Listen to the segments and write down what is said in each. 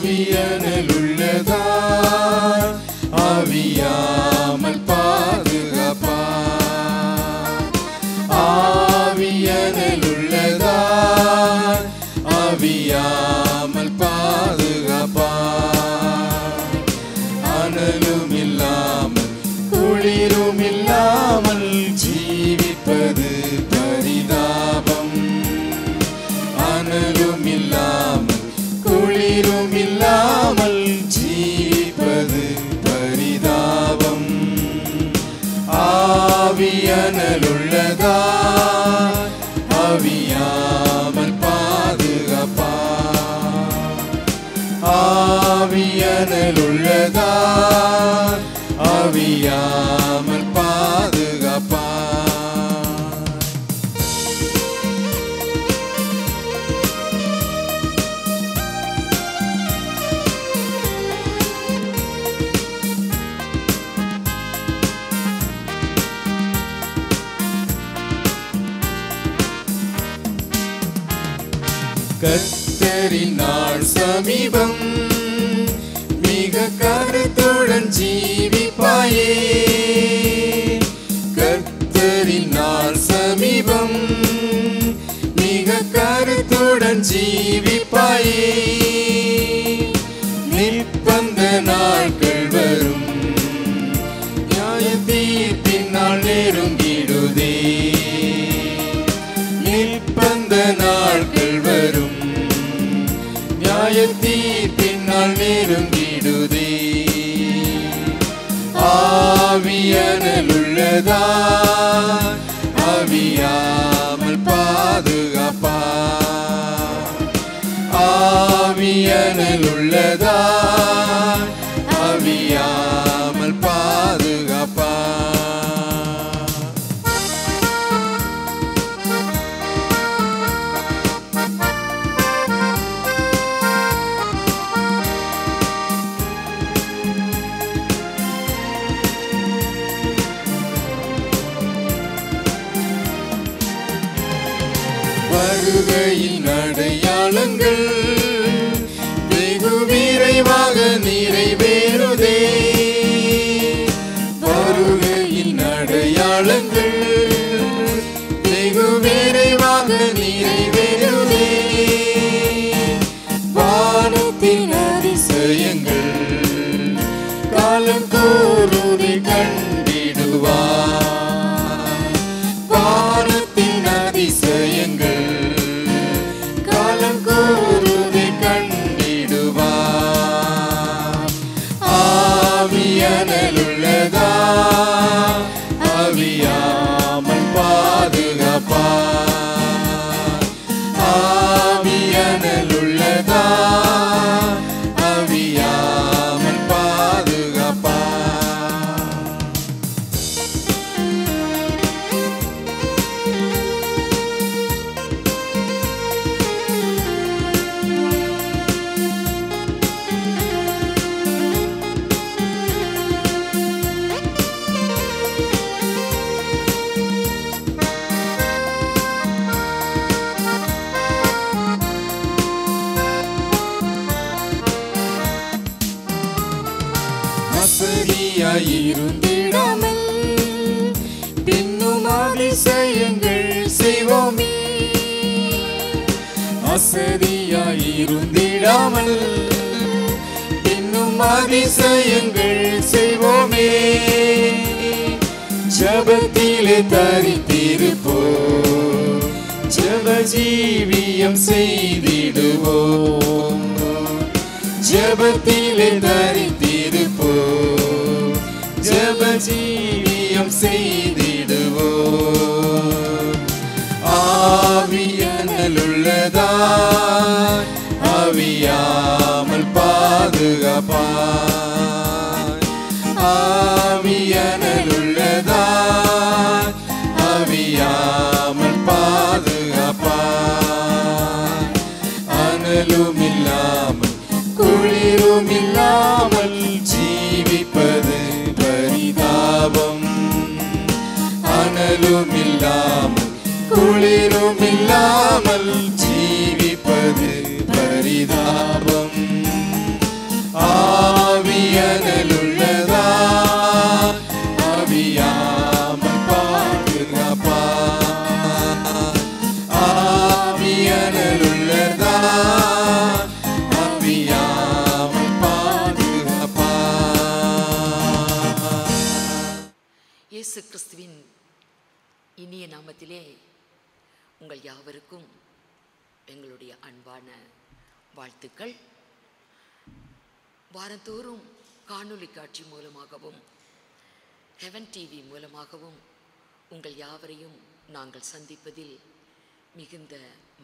ஆவியனல் உள்ளதா ஆவியாமல் பாதுகாப்பா ஆவியனல் உள்ளதா ஆவியாமல் பாதுகாப்பா அனலும் இல்லாமல் குளிரும் இல்லாமல் ஜீவிப்பது பரிதாபம் அனலும் இல்லாமல் குளிரும் இல்லாமல் ஜீவிப்பது பரிதாபம் ஆவியனல் உள்ளதா ஆவியாமல் பாதுகாப்பா ஆவியனல் உள்ளதா ஆவியாமல் பாதுகாப்பா கர்த்தரின் நாள் சமீபம் மிக கருத்துடன் ஜீவிப்பாயே கர்த்தரின் நாள் சமீபம் மிக கருத்துடன் ஜீவிப்பாயே நிற்பந்த நாட்கள் வரும் நியாய தீர்ப்பின் நாள் நெருங்கிடுதே நிற்பந்த நாட்கள் வரும் நியாய தீர்ப்பின் நாள் நெருங்கிடுதே ஆவியனல் உள்ளதா ஆவியாமல் பாதுகாப்பா ஆவியனல் உள்ளதா ஆவியாமல் பாதுகாப்பா வருகையின் அடையாளங்கள் வெகு விரைவாக நிறைவேறுதே வருகையின் அடையாளங்கள் வெகு விரைவாக நிறைவேறுதே வானத்தின் அதிசயங்கள் காலம் கூறுதை கண்டிடுவார் வானத்தின் அதிசயங்கள் காலம் கூறுதை கண்டிடுவார் ஆவியனல் உள்ளதா ஆவியாமல் பாதுகாப்பா ஆவியனல் உள்ளதா ஆவியாமல் பாதுகாப்பா அசதியாயிருந்திடாமல் பின்னும் அதிசயங்கள் செய்வோமே அசதியாயிருந்திடாமல் பின்னும் அதிசயங்கள் செய்வோமே ஜபத்திலே தரித்திருப்போம் ஜப ஜீவியம் செய்திடுவோம் ஜபத்திலே தரித்திருப்போம் ஜப ஜீவியம் செய்திடுவோம் ஆவியனல் உள்ளதா ஆவியாமல் பாதுகாப்பா ஆவியனல் உள்ளதா ஆவியாமல் பாதுகாப்பா அனலும் இல்லாமல் குளிரும் இல்லாமல் ஜீவிப்பது பரிதாபம் அனலும் இல்லாமல் குளிரும் இல்லாமல் ஜீவிப்பது பரிதாபம் ஆவியனலுள்ளதா ஆவியாமல் பாதுகாப்பா ஆவியனலுள்ளதா ஆவியாமல் பாதுகாப்பா. இயேசு கிறிஸ்துவின் இனிய நாமத்திலே உங்கள் யாவருக்கும் எங்களுடைய அன்பான வாழ்த்துக்கள். வாரந்தோறும் காணொளி காட்சி மூலமாகவும் ஹெவன் டிவி மூலமாகவும் உங்கள் யாவரையும் நாங்கள் சந்திப்பதில் மிகுந்த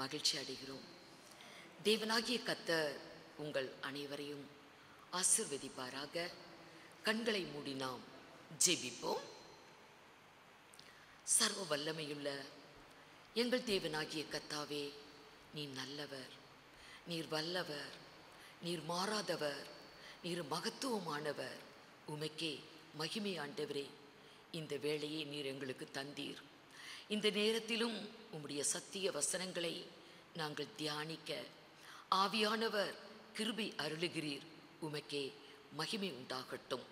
மகிழ்ச்சி அடைகிறோம். தேவனாகிய கர்த்தர் உங்கள் அனைவரையும் ஆசீர்வதிப்பாராக. கண்களை மூடி நாம் ஜெபிப்போம். சர்வ வல்லமையுள்ள எங்கள் தேவனாகிய கர்த்தாவே, நீர் நல்லவர், நீர் வல்லவர், நீர் மாறாதவர், நீர் மகத்துவமானவர். உமக்கே மகிமை ஆண்டவரே. இந்த வேளையை நீர் எங்களுக்கு தந்தீர். இந்த நேரத்திலும் உம்முடைய சத்திய வசனங்களை நாங்கள் தியானிக்க ஆவியானவர் கிருபை அருளுகிறீர். உமக்கே மகிமை உண்டாகட்டும்.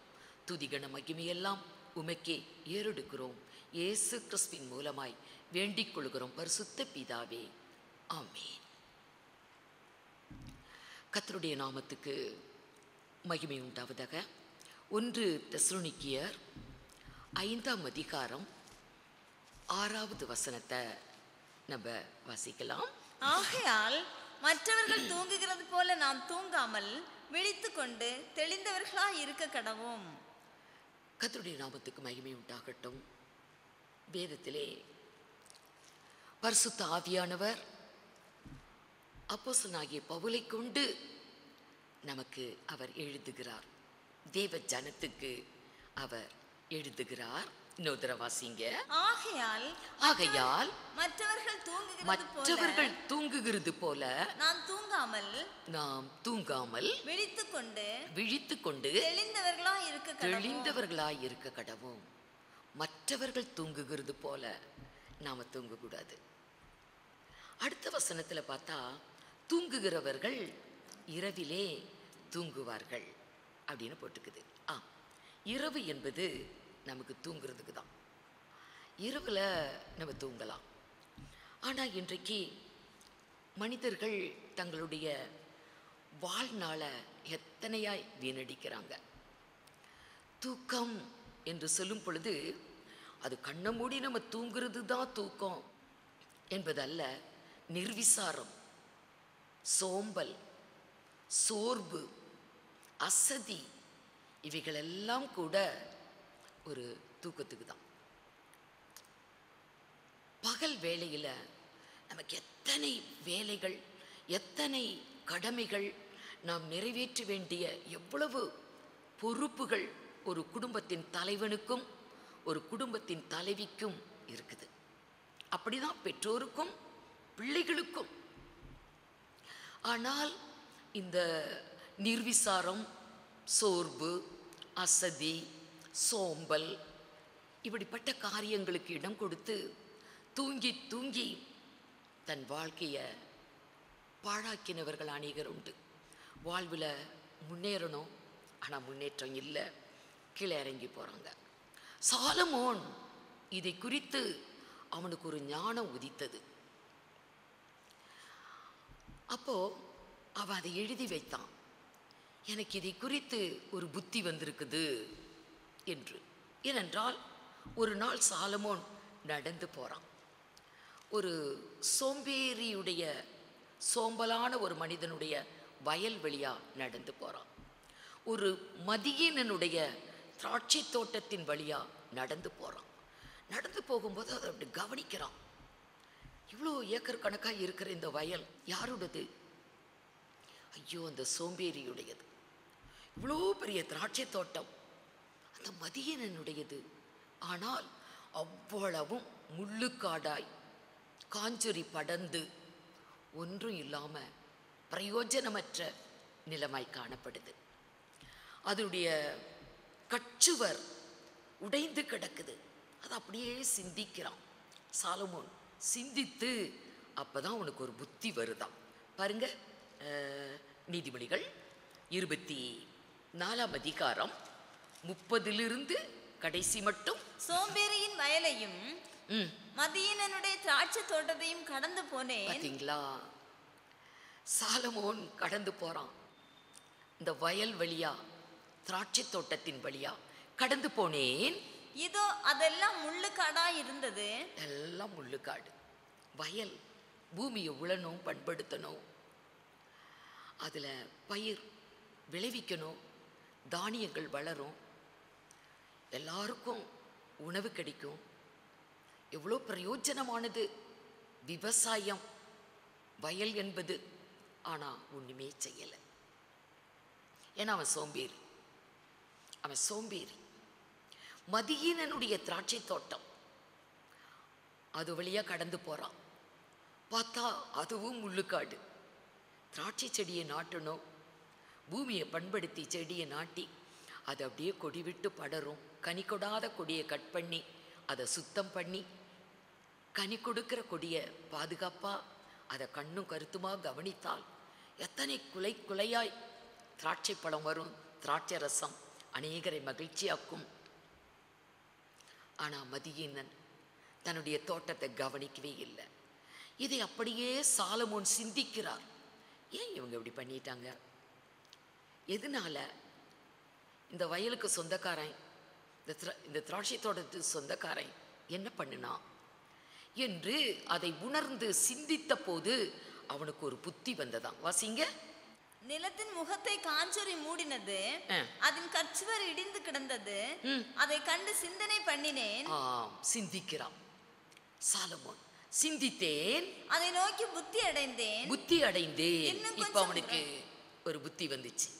துதிகன மகிமையெல்லாம் உமக்கே ஏறெடுக்கிறோம். இயேசு கிறிஸ்துவின் மூலமாய் வேண்டிக் கொள்கிறோம் பரிசுத்த பிதாவே, ஆமென். கர்த்தருடைய நாமத்துக்கு மகிமை உண்டாவதாக. 1 தெசலோனிக்கேயர் 5ஆம் அதிகாரம் 6வது வசனத்தை நம்ம வாசிக்கலாம். ஆகையால் மற்றவர்கள் தூங்குகிறது போல நாம் தூங்காமல் விழித்துக்கொண்டு தெளிந்தவர்களாய் இருக்க கடவோம். கர்த்தருடைய நாமத்துக்கு மகிமை உண்டாகட்டும். வேதத்திலே பரிசுத்த ஆவியானவர் அப்போஸ்தலனாகிய பவுலை கொண்டு நமக்கு அவர் எழுதுகிறார். தேவ ஜனத்துக்கு அவர் எழுதுகிறார். இன்னொரு வாசிங்க. ஆகையால் மற்றவர்கள் தூங்குகிறது போல நாம் தூங்காமல் விழித்துக்கொண்டு தெளிந்தவர்களாய் இருக்க கடவோம். மற்றவர்கள் தூங்குகிறது போல நாம தூங்கக்கூடாது. அடுத்த வசனத்துல பார்த்தா, தூங்குகிறவர்கள் இரவிலே தூங்குவார்கள் அப்படின்னு போட்டுக்குது. இரவு என்பது நமக்கு தூங்குறதுக்கு தான். இரவுல நம்ம தூங்கலாம். ஆனா இன்றைக்கு மனிதர்கள் தங்களுடைய வாழ்நாளை எத்தனையாய் வீணடிக்கிறாங்க. தூக்கம் என்று சொல்லும் பொழுது அது கண்ணை மூடி நம்ம தூங்குறது தான் தூக்கம் என்பதல்ல. நிர்விசாரம், சோம்பல், சோர்வு, அசதி இவைகளெல்லாம் கூட ஒரு தூக்கத்துக்கு தான். பகல் வேளையில் நமக்கு எத்தனை வேலைகள், எத்தனை கடமைகள், நாம் நிறைவேற்ற வேண்டிய எவ்வளவு பொறுப்புகள் ஒரு குடும்பத்தின் தலைவனுக்கும் ஒரு குடும்பத்தின் தலைவிக்கும் இருக்குது. அப்படிதான் பெற்றோருக்கும் பிள்ளைகளுக்கும். ஆனால் இந்த நிர்விசாரம், சோர்வு, அசதி, சோம்பல் இப்படிப்பட்ட காரியங்களுக்கு இடம் கொடுத்து தூங்கி தூங்கி தன் வாழ்க்கையை பாழாக்கினவர்கள் அநேகர் உண்டு. வாழ்வில் முன்னேறணும், ஆனால் முன்னேற்றம் இல்லை, கீழே இறங்கி போகிறாங்க. சாலமோன் இதை குறித்து அவனுக்கு ஒரு ஞானம் உதித்தது. அப்போ அவன் அதை எழுதி வைத்தான். எனக்கு இதை குறித்து ஒரு புத்தி வந்திருக்குது என்று. ஏனென்றால் ஒரு நாள் சாலமோன் நடந்து போகிறான். ஒரு சோம்பலான ஒரு மனிதனுடைய வயல்வெளியா நடந்து போகிறான். ஒரு மதியீனனுடைய திராட்சை தோட்டத்தின் வழியா நடந்து போகிறான். நடந்து போகும்போது அதை அப்படி கவனிக்கிறான். இவ்வளோ ஏக்கர் கணக்காக இருக்கிற இந்த வயல் யாருடையது? ஐயோ, அந்த சோம்பேறியுடையது. இவ்வளோ பெரிய திராட்சை தோட்டம் அந்த மதியனுடையது. ஆனால் அவ்வளவும் முள்ளுக்காடாய் காஞ்சொரி படர்ந்து ஒன்றும் இல்லாமல் பிரயோஜனமற்ற நிலைமாய் காணப்படுது. அதனுடைய கச்சுவர் உடைந்து கிடக்குது. அது அப்படியே சிந்திக்கிறான் சாலமோன். சிந்தித்து அப்பதான் உனக்கு ஒரு புத்தி வருதான். பாருங்க, நீதிமொழிகள் 4ஆம் அதிகாரம் 30 கடைசி மட்டும். சோம்பேறியின் வயலையும் மதியீனனுடைய திராட்சை தோட்டத்தையும் கடந்து போனேன். பாத்தீங்களா, சாலமோன் கடந்து போறான். இந்த வயல் வழியா, திராட்சை தோட்டத்தின் வழியா கடந்து போனேன். இதோ அதெல்லாம் முள்ளுக்காடா இருந்தது. எல்லாம் முள்ளுக்காடு. வயல் பூமியை உழணும், பண்படுத்தணும், அதுல பயிர் விளைவிக்கணும், தானியங்கள் வளரும், எல்லாருக்கும் உணவு கிடைக்கும். எவ்வளோ பிரயோஜனமானது விவசாயம், வயல் என்பது. ஆனா ஒண்ணுமே செய்யலை. ஏன்னா அவன் சோம்பேறி. மதியீனனுடைய திராட்சை தோட்டம், அது வழியா கடந்து போறான். பார்த்தா அதுவும் முள்ளுக்காடு. திராட்சை செடியை நாட்டணும், பூமியை பண்படுத்தி செடியை நாட்டி அது அப்படியே கொடி விட்டு படரும். கனி கொடாத கொடியை கட் பண்ணி அதை சுத்தம் பண்ணி கனி கொடுக்கிற கொடியை பாதுகாப்பா அதை கண்ணும் கருத்துமா கவனித்தால் எத்தனை குலையாய் திராட்சை பழம் வரும், திராட்சை ரசம் அநேகரை மகிழ்ச்சியாக்கும். ஆனா மதியீனன் தன்னுடைய தோட்டத்தை கவனிக்கவே இல்லை. இதை அப்படியே சாலமோன் சிந்திக்கிறார். ஏன் இவங்க இப்படி பண்ணிட்டாங்க? எதனால? இந்த வயலுக்கு சொந்தக்காரன், இந்த திராட்சை தோட்டத்துக்கு சொந்தக்காரன் என்ன பண்ணினா என்று அதை உணர்ந்து சிந்தித்த போது அவனுக்கு ஒரு புத்தி வந்ததாம். வாசிங்க. நிலத்தின் முகத்தை காஞ்சொறி மூடினது, அதன் கற்சுவர் இடிந்து கிடந்தது, அதை கண்டு சிந்தனை பண்ணினேன். சிந்திக்கிறான் சாலமோன். சிந்தித்தேன், அதை நோக்கி புத்தி அடைந்தேன். இப்ப அவனுக்கு ஒரு புத்தி வந்துச்சு.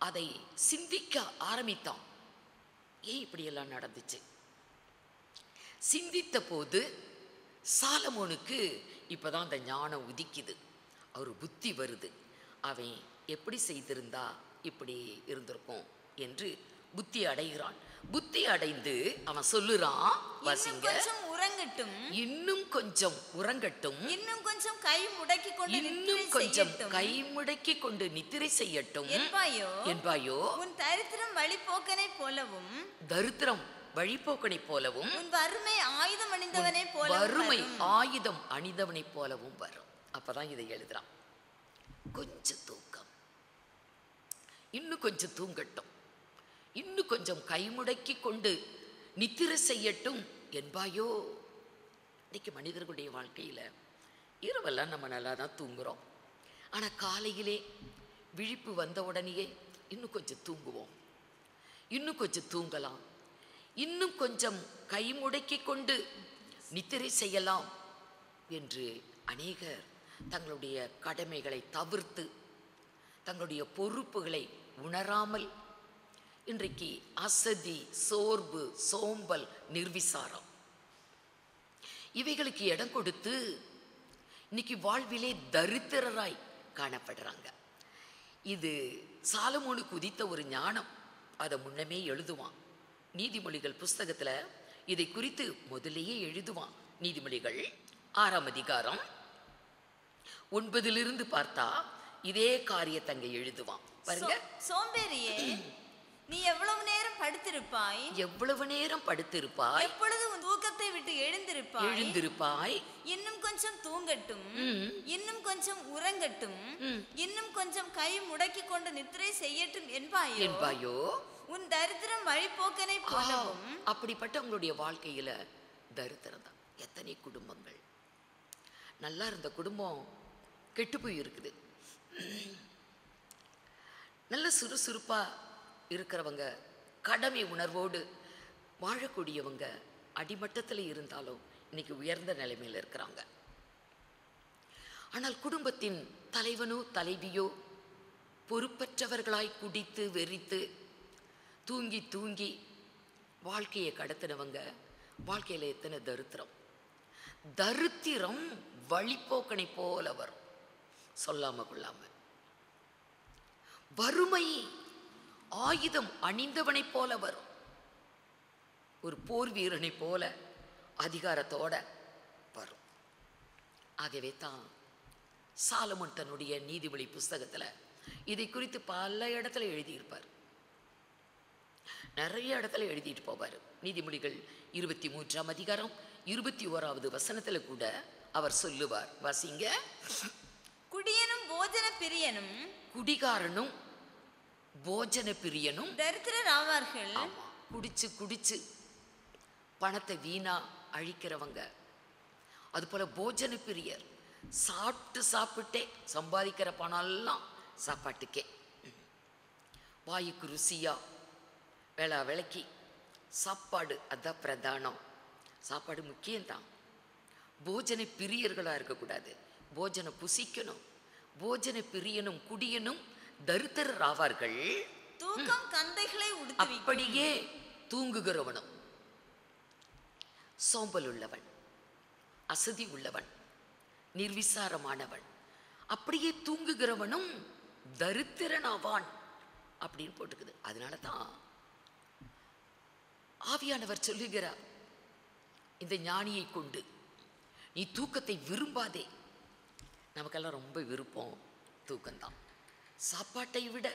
அதை சிந்திக்க ஆரம்பித்தான். ஏன் இப்படி எல்லாம் நடந்துச்சு? சிந்தித்த போது சாலமோனுக்கு இப்பதான் அந்த ஞானம் உதிக்குது. ஒரு புத்தி வருது. அவன் எப்படி செய்திருந்தா இப்படி இருந்திருக்கும் என்று புத்தி அடைகிறான். புத்தி அடைந்து அவன் சொல்லுறான், வாசிங்க. இன்னும் கொஞ்சம் உறங்கட்டும், இன்னும் கொஞ்சம் கை முடக்கி கொண்டு நித்திரை செய்யட்டும் என்பாயோ. உன் தரித்திரம் வழிபோக்கனை போலவும், தரித்திரம் வழிபோக்கனை போலவும், உன் வறுமை ஆயுதம் அணிந்தவனை போலவும் வரும். அப்பதான் இதை எழுதுறான். கொஞ்சம் தூக்கம், இன்னும் கொஞ்சம் தூங்கட்டும், இன்னும் கொஞ்சம் கைமுடக்கி கொண்டு நித்திரை செய்யட்டும் என்பாயோ. இன்னைக்கு மனிதர்களுடைய வாழ்க்கையில இரவெல்லாம் நம்ம நல்லா தான் தூங்குறோம். ஆனா காலையிலே விழிப்பு வந்த உடனேயே இன்னும் கொஞ்சம் தூங்குவோம், இன்னும் கொஞ்சம் தூங்கலாம், இன்னும் கொஞ்சம் கைமுடக்கி கொண்டு நித்திரை செய்யலாம் என்று அநேகர் தங்களுடைய கடமைகளை தவிர்த்து, தங்களுடைய பொறுப்புகளை உணராமல் இன்றைக்கு அசதி, சோர்வு, சோம்பல், நிர்விசாரம் இவைகளுக்கு இடம் கொடுத்து இன்னைக்கு வாழ்விலே தரித்திரராய் காணப்படுறாங்க. இது சாலமோனுக்கு உதித்த ஒரு ஞானம். அதை முன்னமே எழுதுவான். நீதிமொழிகள் புஸ்தகத்துல இதை குறித்து முதலேயே எழுதுவான். நீதிமொழிகள் 6ஆம் அதிகாரம் 9 பார்த்தா இதே காரியத்தை அங்க எழுதுவான். பாருங்க. சோம்பேறியே, நீ எவ்வளவு நேரம் படுத்திருப்பாய், எப்பொழுது உன் தூக்கத்தை விட்டு எழுந்திருப்பாய். இன்னும் கொஞ்சம் தூங்கட்டும், இன்னும் கொஞ்சம் உறங்கட்டும், இன்னும் கொஞ்சம் கை முடக்கி கொண்டு நித்திரை செய்யட்டும் என்பாயோ. உன் தரித்திரம் வழிபோக்கனை போலவும். அப்படிப்பட்ட உங்களுடைய வாழ்க்கையில தரித்திரம் தான். எத்தனை குடும்பங்கள், நல்லா இருந்த குடும்பம் கெட்டு போய் இருக்குது. நல்ல சுறுசுறுப்பா இருக்கிறவங்க, கடமை உணர்வோடு வாழக்கூடியவங்க அடிமட்டத்தில் இருந்தாலும் இன்னைக்கு உயர்ந்த நிலைமையில் இருக்கிறாங்க. ஆனால் குடும்பத்தின் தலைவனோ தலைவியோ பொறுப்பற்றவர்களாய் குடித்து வெறித்து தூங்கி தூங்கி வாழ்க்கையை கடத்தினவங்க வாழ்க்கையில எத்தனை தரித்திரம் வழிபோக்கனை போல வரும். சொல்லாம கொள்ளாம. வறுமை ஆயுதம் அணிந்தவனை போல வரும். ஒரு போர் வீரனை போல அதிகாரத்தோட வரும். ஆகவே தான் சாலமோன் தன்னுடைய நீதிமொழி புஸ்தகத்துல இதை குறித்து பல இடத்துல எழுதியிருப்பார், நிறைய இடத்துல எழுதிட்டு போவார். நீதிமொழிகள் 23ஆம் அதிகாரம் 21வது வசனத்துல கூட அவர் சொல்லுவார், வாசிங்க. குடியனும் போஜன பிரியனும் குடிகாரனும் போஜன பிரியனும் தரித்திரர் ஆவார்கள். ஆமா, குடிச்சு குடிச்சு பணத்தை வீணா அழிக்கிறவங்க. அதுபோல போஜன பிரியர், சாப்பிட்டு சாப்பிட்டே சம்பாதிக்கிற பணம் எல்லாம் சாப்பாட்டுக்கே, வாய்க்கு ருசியா வேளா வேலைக்கு சாப்பாடு அதான் பிரதானம். சாப்பாடு முக்கியம்தான். போஜன பிரியர்களாக இருக்கக்கூடாது, போஜன புசிக்கணும். போஜன பிரியனும் குடியனும் தரித்திரர் ஆவார்கள். தூக்கம் கந்தைகளை உடுத்துவிக்கும். அப்படியே தூங்குகிறவனும், சோம்பல் உள்ளவன், அசதி உள்ளவன், நிர்விசாரமானவன், அப்படியே தூங்குகிறவனும் தரித்திரனாவான் அப்படின்னு போட்டுக்குது. அதனால தான் ஆவியானவர் சொல்லுகிறார், இந்த ஞானியை கொண்டு நீ தூக்கத்தை விரும்பாதே. நமக்கெல்லாம் ரொம்ப விருப்பம் தூக்கம்தான். சாப்பாட்டை விட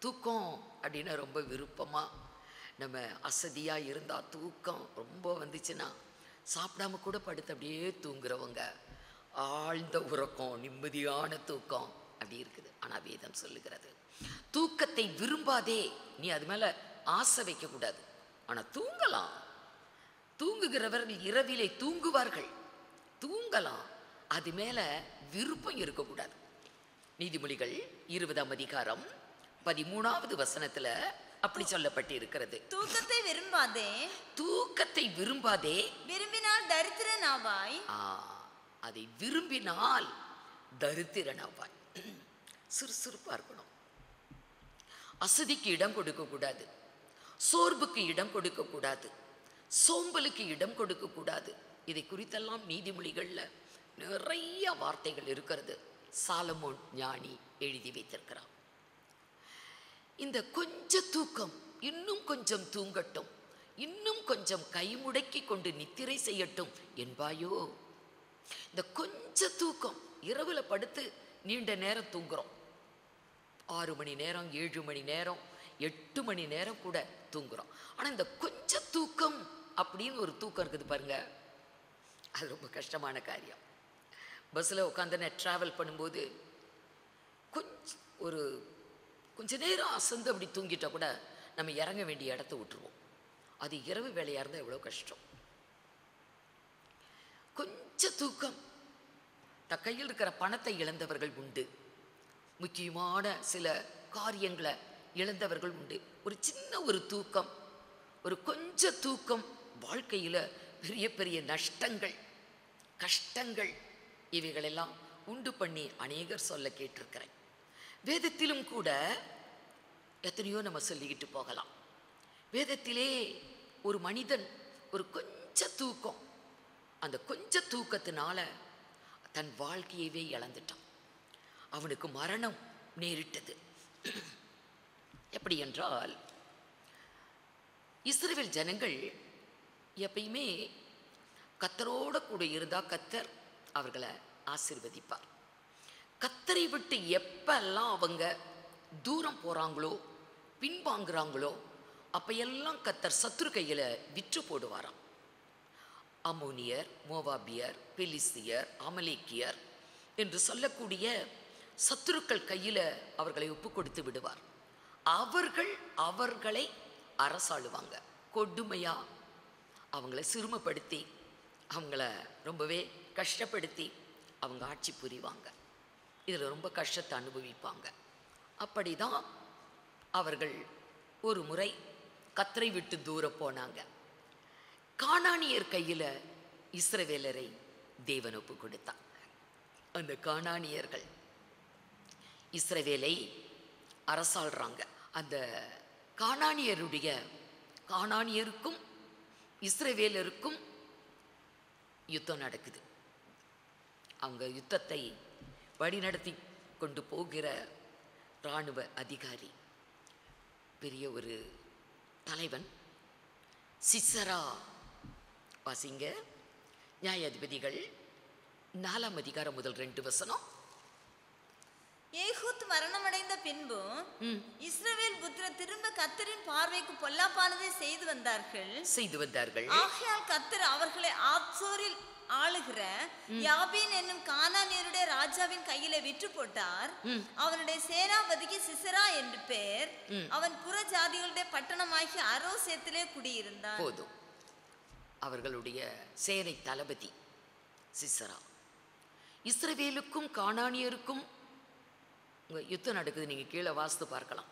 தூக்கம் அப்படின்னா ரொம்ப விருப்பமாக, நம்ம அசதியாக இருந்தால் தூக்கம் ரொம்ப வந்துச்சுன்னா சாப்பிடாம கூட படுத்து அப்படியே தூங்குறவங்க, ஆழ்ந்த உறக்கம், நிம்மதியான தூக்கம் அப்படி இருக்குது. ஆனால் வேதம் சொல்லுகிறது, தூக்கத்தை விரும்பாதே. நீ அது மேலே ஆசை வைக்கக்கூடாது, ஆனால் தூங்கலாம். தூங்குகிறவர்கள் இரவிலே தூங்குவார்கள், தூங்கலாம். அது மேலே விருப்பம் இருக்கக்கூடாது. நீதிமொழிகள் 20ஆம் அதிகாரம் 13வது வசனத்துல அப்படி சொல்லப்பட்டு இருக்கிறது. தூக்கத்தை விரும்பாதே, தூக்கத்தை விரும்பாதே, விரும்பினால் தரித்திரனாவாய். அதை விரும்பினால் தரித்திரனாவாய். சுறுசுறுப்பா இருக்கணும், அசதிக்கு இடம் கொடுக்க கூடாது, சோர்வுக்கு இடம் கொடுக்க கூடாது, சோம்பலுக்கு இடம் கொடுக்க கூடாது. இதை குறித்தெல்லாம் நீதிமொழிகள்ல நிறைய வார்த்தைகள் இருக்கிறது. சாலமோன் ஞானி எழுதி வைத்திருக்கிறான். இந்த கொஞ்ச தூக்கம் இன்னும் கொஞ்சம் தூங்கட்டும், இன்னும் கொஞ்சம் கைமுடக்கி கொண்டு நித்திரை செய்யட்டும் என்பாயோ. இந்த கொஞ்ச தூக்கம், இரவுல படுத்து நீண்ட நேரம் தூங்குறோம், 6 மணி நேரம், 7 மணி நேரம், 8 மணி நேரம் கூட தூங்குறோம். ஆனா இந்த கொஞ்ச தூக்கம் அப்படின்னு ஒரு தூக்கம் இருக்குது பாருங்க, அது ரொம்ப கஷ்டமான காரியம். பஸ்ஸில் உட்காந்து ட்ராவல் பண்ணும்போது கொஞ்ச நேரம் அசந்து அப்படி தூங்கிட்டா கூட நம்ம இறங்க வேண்டிய இடத்த விட்டுருவோம். அது இரவு வேலையாக இருந்தால் எவ்வளோ கஷ்டம். கொஞ்ச தூக்கம். கையில் இருக்கிற பணத்தை இழந்தவர்கள் உண்டு, முக்கியமான சில காரியங்களை இழந்தவர்கள் உண்டு. ஒரு சின்ன ஒரு தூக்கம், ஒரு கொஞ்ச தூக்கம் வாழ்க்கையில் பெரிய பெரிய நஷ்டங்கள், கஷ்டங்கள் இவைகளெல்லாம் உண்டு பண்ணி அநேகர் சொல்ல கேட்டிருக்கிறேன். வேதத்திலும் கூட எத்தனையோ நம்ம சொல்லிக்கிட்டு போகலாம். வேதத்திலே ஒரு மனிதன் ஒரு கொஞ்ச தூக்கம், அந்த கொஞ்ச தூக்கத்தினால தன் வாழ்க்கையவே இழந்துட்டான். அவனுக்கு மரணம் நேரிட்டது. எப்படி என்றால், இஸ்ரவேல் ஜனங்கள் எப்பயுமே கர்த்தரோட கூட இருந்தால் கர்த்தர் அவர்களை ஆசீர்வதிப்பார். கர்த்தரை விட்டு எப்பெல்லாம் அவங்க தூரம் போகிறாங்களோ, பின்வாங்குறாங்களோ, அப்பையெல்லாம் கர்த்தர் சத்துரு கையில் விற்று போடுவாராம். அம்மோனியர், மோவாபியர், பெலிஸ்தியர், அமலேக்கியர் என்று சொல்லக்கூடிய சத்துருக்கள் கையில் அவர்களை ஒப்பு கொடுத்து விடுவார். அவர்களை அரசாளுவாங்க. கொடுமையாக அவங்கள சிறுமப்படுத்தி, அவங்கள ரொம்பவே கஷ்டப்படுத்தி அவங்க ஆட்சி புரிவாங்க. இதில் ரொம்ப கஷ்டத்தை அனுபவிப்பாங்க. அப்படி தான் அவர்கள் ஒரு முறை கர்த்தரை விட்டு தூரம் போனாங்க. கானானியர் கையில் இஸ்ரவேலரை தேவன் ஒப்பு கொடுத்தார். அந்த கானானியர்கள் இஸ்ரவேலை அரசாள்றாங்க. அந்த கானானியருக்கும் இஸ்ரவேலருக்கும் யுத்தம் நடக்குது. அவங்க யுத்தத்தை வழிநடத்தி கொண்டு போகிற இராணுவ அதிகாரி, பெரிய ஒரு தலைவன் சிசரா. வாசிங்க நியாயாதிபதிகள் 4ஆம் அதிகாரம் முதல் 2 வசனம். ஏகூத் மரணமடைந்த பின்பு இஸ்ரவேல் புத்திரர் திரும்ப கர்த்தரின் பார்வைக்கு பொல்லாப்பானதை செய்து வந்தார்கள். ஆகையால் கர்த்தர் அவர்களை ஆத்சோரில் ஆளுகிற யாபீன் என்னும் கானானியருடைய ராஜாவின் கையில விற்று போட்டார். அவனுடைய சேனாபதிக்கு சிசரா என்று பெயர். அவன் புற ஜாதிகளுடைய பட்டணமாகி அரோசேத்திலே குடியிருந்தான். போதும். அவர்களுடைய சேனை தளபதி சிசரா. இஸ்ரவேலுக்கும் கானானியருக்கும் யுத்தம் நடக்குது. நீங்க கீழே வாசித்து பார்க்கலாம்.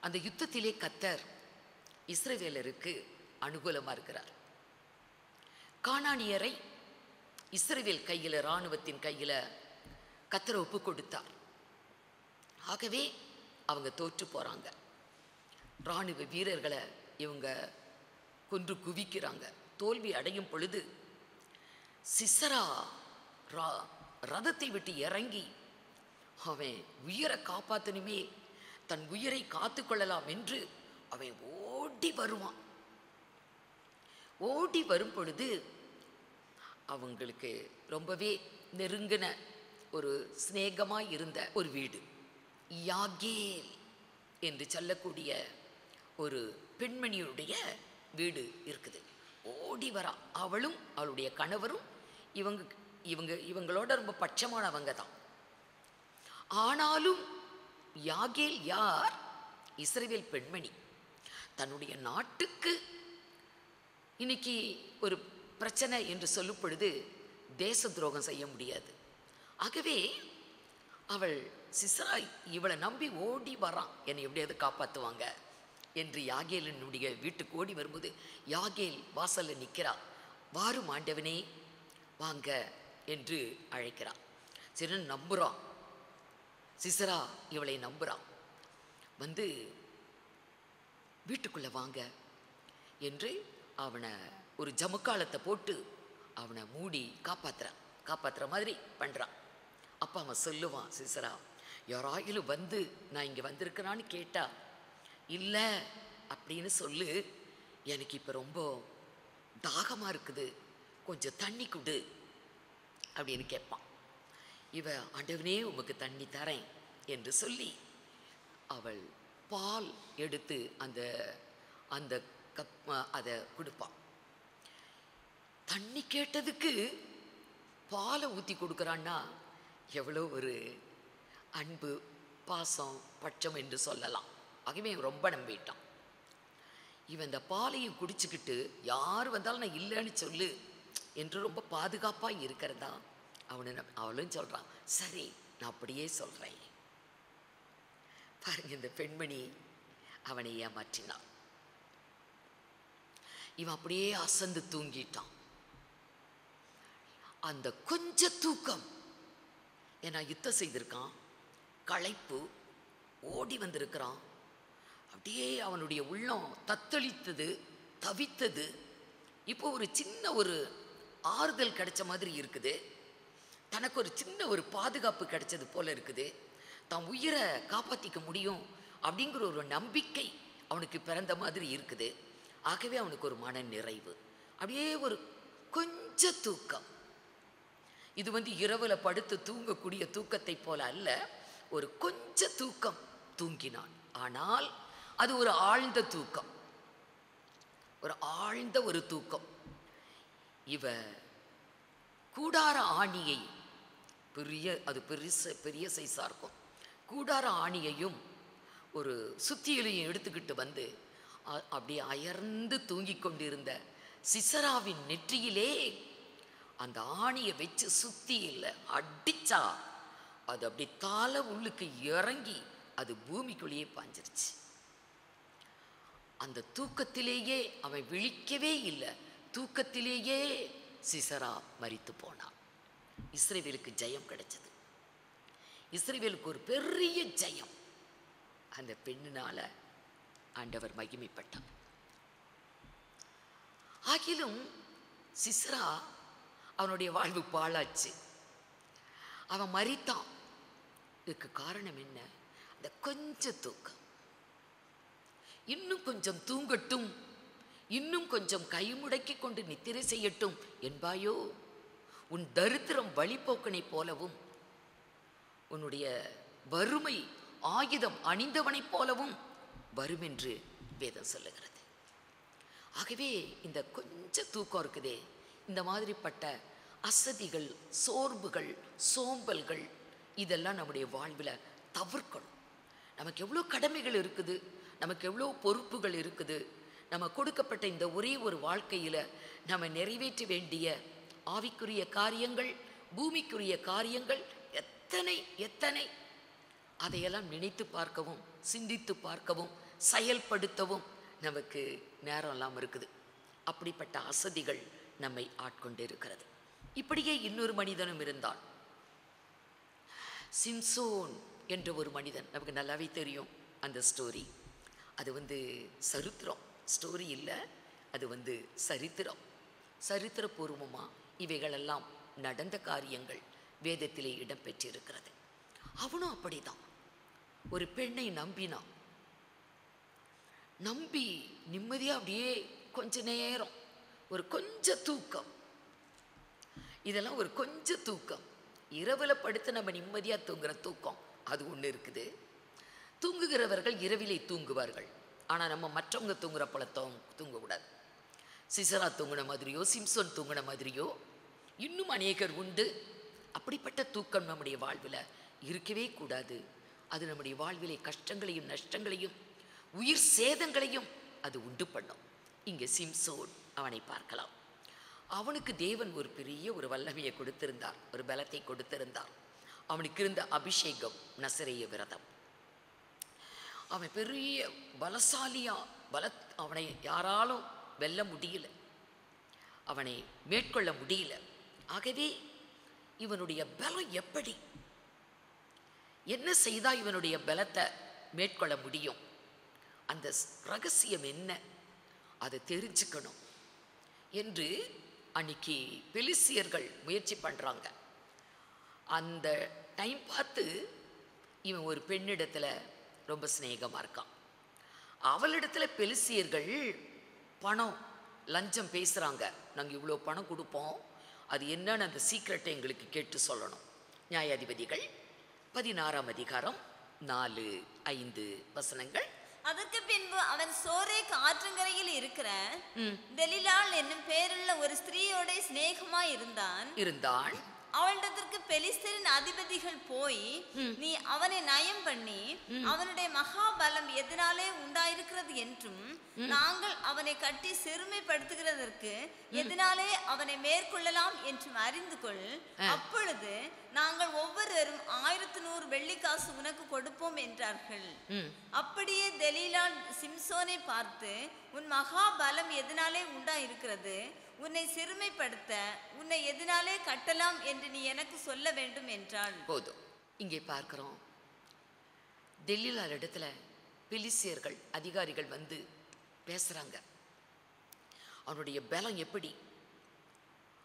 அந்த யுத்தத்திலே கர்த்தர் இஸ்ரவேலருக்கு அனுகூலமா இருக்கிறார். கானானியரை இஸ்ரவேல் கையில, இராணுவத்தின் கையில கர்த்தர் ஒப்பு கொடுத்தார். ஆகவே அவங்க தோற்று போறாங்க. இராணுவ வீரர்களை இவங்க கொன்று குவிக்கிறாங்க. தோல்வி அடையும் பொழுது சிசரா ரதத்தை விட்டு இறங்கி அவன் உயிரை காப்பாற்றணுமே, தன் உயிரை காத்து கொள்ளலாம் என்று அவன் ஓடி வருவான். ஓடி வரும் பொழுது அவங்களுக்கு ரொம்பவே நெருங்கின ஒரு சிநேகமாய் இருந்த ஒரு வீடு, யாகேல் என்று சொல்லக்கூடிய ஒரு பெண்மணியுடைய வீடு இருக்குது. ஓடி வரா. அவளும் அவளுடைய கணவரும் இவங்களோட ரொம்ப பட்சமானவங்க தான். ஆனாலும் யாகேல் யார்? இஸ்ரவேல் பெண்மணி. தன்னுடைய நாட்டுக்கு இன்னைக்கு ஒரு பிரச்சனை என்று சொல்லும் பொழுது தேச துரோகம் செய்ய முடியாது. ஆகவே அவள் சிசரா இவளை நம்பி ஓடி வரான், என்னை எப்படியாவது காப்பாற்றுவாங்க என்று யாகேலினுடைய வீட்டுக்கு ஓடி வரும்போது யாகேல் வாசல்ல நிற்கிறா. வாரும் ஆண்டவனே வாங்க என்று அழைக்கிறான். சரி நம்புறான். சிசரா இவளை நம்புறான். வந்து வீட்டுக்குள்ள வாங்க என்று அவனை ஒரு ஜமுக்காலத்தை போட்டு அவனை மூடி காப்பாத்துற மாதிரி பண்றான். அப்பா அவன் சொல்லுவான், சிசரா யாராயிலும் வந்து நான் இங்க வந்திருக்கிறான்னு கேட்டா இல்லை அப்படின்னு சொல்லு, எனக்கு இப்போ ரொம்ப தாகமாக இருக்குது, கொஞ்சம் தண்ணி கொடு அப்படின்னு கேட்பான். இவ ஆண்டவனே உமக்கு தண்ணி தரேன் என்று சொல்லி அவள் பால் எடுத்து அந்த அந்த கப் அதை கொடுப்பான். தண்ணி கேட்டதுக்கு பாலை ஊற்றி கொடுக்குறான்னா எவ்வளோ ஒரு அன்பு, பாசம், பட்சம் என்று சொல்லலாம். ஆகவே ரொம்ப நம்பிட்டான். இவன் இந்த பாலையும் குடிச்சுக்கிட்டு யார் வந்தாலும் நான் இல்லைன்னு சொல்லு என்று ரொம்ப பாதுகாப்பாக இருக்கிறதா அவளும் சொல்கிறான். சரி நான் அப்படியே சொல்கிறேன். பாருங்க, இந்த பெண்மணி அவனை ஏமாற்றினான். இவன் அப்படியே அசந்து தூங்கிட்டான். அந்த கொஞ்ச தூக்கம், ஏன்னா யுத்தம் செய்திருக்கான், களைப்பு, ஓடி வந்திருக்கிறான். அப்படியே அவனுடைய உள்ளம் தத்தளித்தது, தவித்தது. இப்போ ஒரு சின்ன ஒரு ஆறுதல் கிடைச்ச மாதிரி இருக்குது. தனக்கு ஒரு சின்ன ஒரு பாதுகாப்பு கிடைச்சது போல இருக்குது. தான் உயிரை காப்பாற்றிக்க முடியும் அப்படிங்கிற ஒரு நம்பிக்கை அவனுக்கு பிறந்த மாதிரி இருக்குது. ஆகவே அவனுக்கு ஒரு மன நிறைவு, அப்படியே ஒரு கொஞ்ச தூக்கம். இது இரவுல படுத்து தூங்கக்கூடிய தூக்கத்தை போல அல்ல, ஒரு கொஞ்ச தூக்கம் தூங்கினான். ஆனால் அது ஒரு ஆழ்ந்த தூக்கம், ஒரு ஆழ்ந்த ஒரு தூக்கம். இவ கூடார ஆணியை பெரிய சைஸா இருக்கும். கூடார ஆணியையும் ஒரு சுத்தியிலையும் எடுத்துக்கிட்டு வந்து அப்படியே அயர்ந்து தூங்கி கொண்டிருந்த சிசராவின் நெற்றியிலே அந்த ஆணியை வச்சு சுத்தியில அடிச்சா அது அப்படி தலை உள்ளுக்கு இறங்கி அது பூமிக்குள்ளேயே பாஞ்சிருச்சு. அந்த தூக்கத்திலேயே அவன் விழிக்கவே இல்லை. தூக்கத்திலேயே சிசரா மரித்து போனான். இஸ்ரவேலுக்கு ஜெயம் கிடைச்சது. இஸ்ரவேலுக்கு ஒரு பெரிய ஜெயம். அந்த பெண்ணினால ஆண்டவர் மகிமைப்பட்டார். ஆகிலும் சிசரா அவனுடைய வாழ்வு பாழாச்சு. அவன் மரித்தான். இதுக்கு காரணம் என்ன? அந்த கொஞ்ச தூக்கம். இன்னும் கொஞ்சம் தூங்கட்டும், இன்னும் கொஞ்சம் கைமுடக்கி கொண்டு நித்திரை செய்யட்டும் என்பாயோ? உன் தரித்திரம் வழிபோக்கனை போலவும் உன்னுடைய வறுமை ஆயுதம் அணிந்தவனைப் போலவும் வரும் என்று வேதம் சொல்லுகிறது. ஆகவே இந்த கொஞ்சம் தூக்கம் இருக்குதே, இந்த மாதிரிப்பட்ட அசதிகள், சோர்வுகள், சோம்பல்கள் இதெல்லாம் நம்முடைய வாழ்வில் தவிர்க்கணும். நமக்கு எவ்வளோ கடமைகள் இருக்குது, நமக்கு எவ்வளோ பொறுப்புகள் இருக்குது. நம்ம கொடுக்கப்பட்ட இந்த ஒரே ஒரு வாழ்க்கையில் நம்ம நிறைவேற்ற வேண்டிய ஆவிக்குரிய காரியங்கள், பூமிக்குரிய காரியங்கள் எத்தனை எத்தனை, அதையெல்லாம் நினைத்து பார்க்கவும், சிந்தித்து பார்க்கவும், செயல்படுத்தவும் நமக்கு நேரம் இல்லாமல் இருக்குது. அப்படிப்பட்ட அசதிகள் நம்மை ஆட்கொண்டு இருக்கிறது. இப்படியே இன்னொரு மனிதனும் இருந்தான். சிம்சோன் என்ற ஒரு மனிதன். நமக்கு நல்லாவே தெரியும் அந்த ஸ்டோரி. அது சரித்திரம், ஸ்டோரி இல்லை, அது சரித்திரம். சரித்திரபூர்வமாக இவைகளெல்லாம் நடந்த காரியங்கள் வேதத்திலே இடம்பெற்றிருக்கிறது. அவனும் அப்படிதான் ஒரு பெண்ணை நம்பினான். நம்பி நிம்மதியாக அப்படியே கொஞ்ச நேரம், ஒரு கொஞ்ச தூக்கம், இதெல்லாம் ஒரு கொஞ்ச தூக்கம். இரவில் படுத்து நம்ம நிம்மதியாக தூங்குற தூக்கம் அது ஒன்று இருக்குது. தூங்குகிறவர்கள் இரவிலே தூங்குவார்கள். ஆனால் நம்ம மற்றவங்க தூங்குற போல தூங்கக்கூடாது. சிசரா தூங்கின மாதிரியோ, சிம்சோன் தூங்கின மாதிரியோ இன்னும் அநேகர் உண்டு. அப்படிப்பட்ட தூக்கம் நம்முடைய வாழ்வில் இருக்கவே கூடாது. அது நம்முடைய வாழ்விலே கஷ்டங்களையும் நஷ்டங்களையும் உயிர் சேதங்களையும் அது உண்டு பண்ணும். இங்கே சிம்சோன் அவனை பார்க்கலாம். அவனுக்கு தேவன் ஒரு பெரிய ஒரு வல்லமையை கொடுத்திருந்தார், ஒரு பலத்தை கொடுத்திருந்தார். அவனுக்கு இருந்த அபிஷேகம் நசரேய விரதம். அவன் பெரிய பலசாலியா, அவனை யாராலும் வெல்ல முடியல, அவனை மேற்கொள்ள முடியல. ஆகவே இவனுடைய பலம் எப்படி, என்ன செய்தா இவனுடைய பலத்தை மேற்கொள்ள முடியும், அந்த ரகசியம் என்ன, அதை தெரிஞ்சுக்கணும் என்று அன்னைக்கு பெலிஸ்தியர்கள் முயற்சி பண்ணுறாங்க. அந்த டைம் பார்த்து இவன் ஒரு பெண்ணிடத்தில் ரொம்ப சிநேகமாக இருக்கான். அவளிடத்தில் பெலிஸ்தியர்கள் பணம் லஞ்சம் பேசுகிறாங்க. நாங்கள் இவ்வளோ பணம் கொடுப்போம், அது என்னன்னு அந்த சீக்ரெட்டை எங்களுக்கு கேட்டு சொல்லணும். நியாயாதிபதிகள் 16ஆம் அதிகாரம் 4-5 வசனங்கள். அதற்கு பின்பு அவன் சோரேக் ஆற்றங்கரையில் இருக்கிற தெலிலாள் என்னும் பேருள்ள ஒரு ஸ்திரீயோட சிநேகமாய் இருந்தான். அவளிடத்திற்கு பெலிஸ்தரின் அதிபதிகள் போய், நீ அவனை நயம் பண்ணி அவனுடைய மகாபலம் எதனாலே உண்டாயிருக்கிறது என்றும், நாங்கள் அவனை கட்டி சிறுமைப்படுத்துகிறதற்கு எதனாலே அவனை மேற்கொள்ளலாம் என்றும் அறிந்து கொள். அப்பொழுது நாங்கள் ஒவ்வொருவரும் 1100 வெள்ளிக்காசு உனக்கு கொடுப்போம் என்றார்கள். அப்படியே தெலீலாள் சிம்சோனை பார்த்து, உன் மகாபலம் எதனாலே உண்டாயிருக்கிறது, உன்னை சிறுமைப்படுத்த உன்னை எதனாலே கட்டலாம் என்று நீ எனக்கு சொல்ல வேண்டும் என்றாள். போதும். இங்கே பார்க்கிறோம், தெலீலாள் இடத்துல பெலிஸ்தியர்கள் அதிகாரிகள் வந்து பேசுறாங்க. அவனுடைய பலம் எப்படி,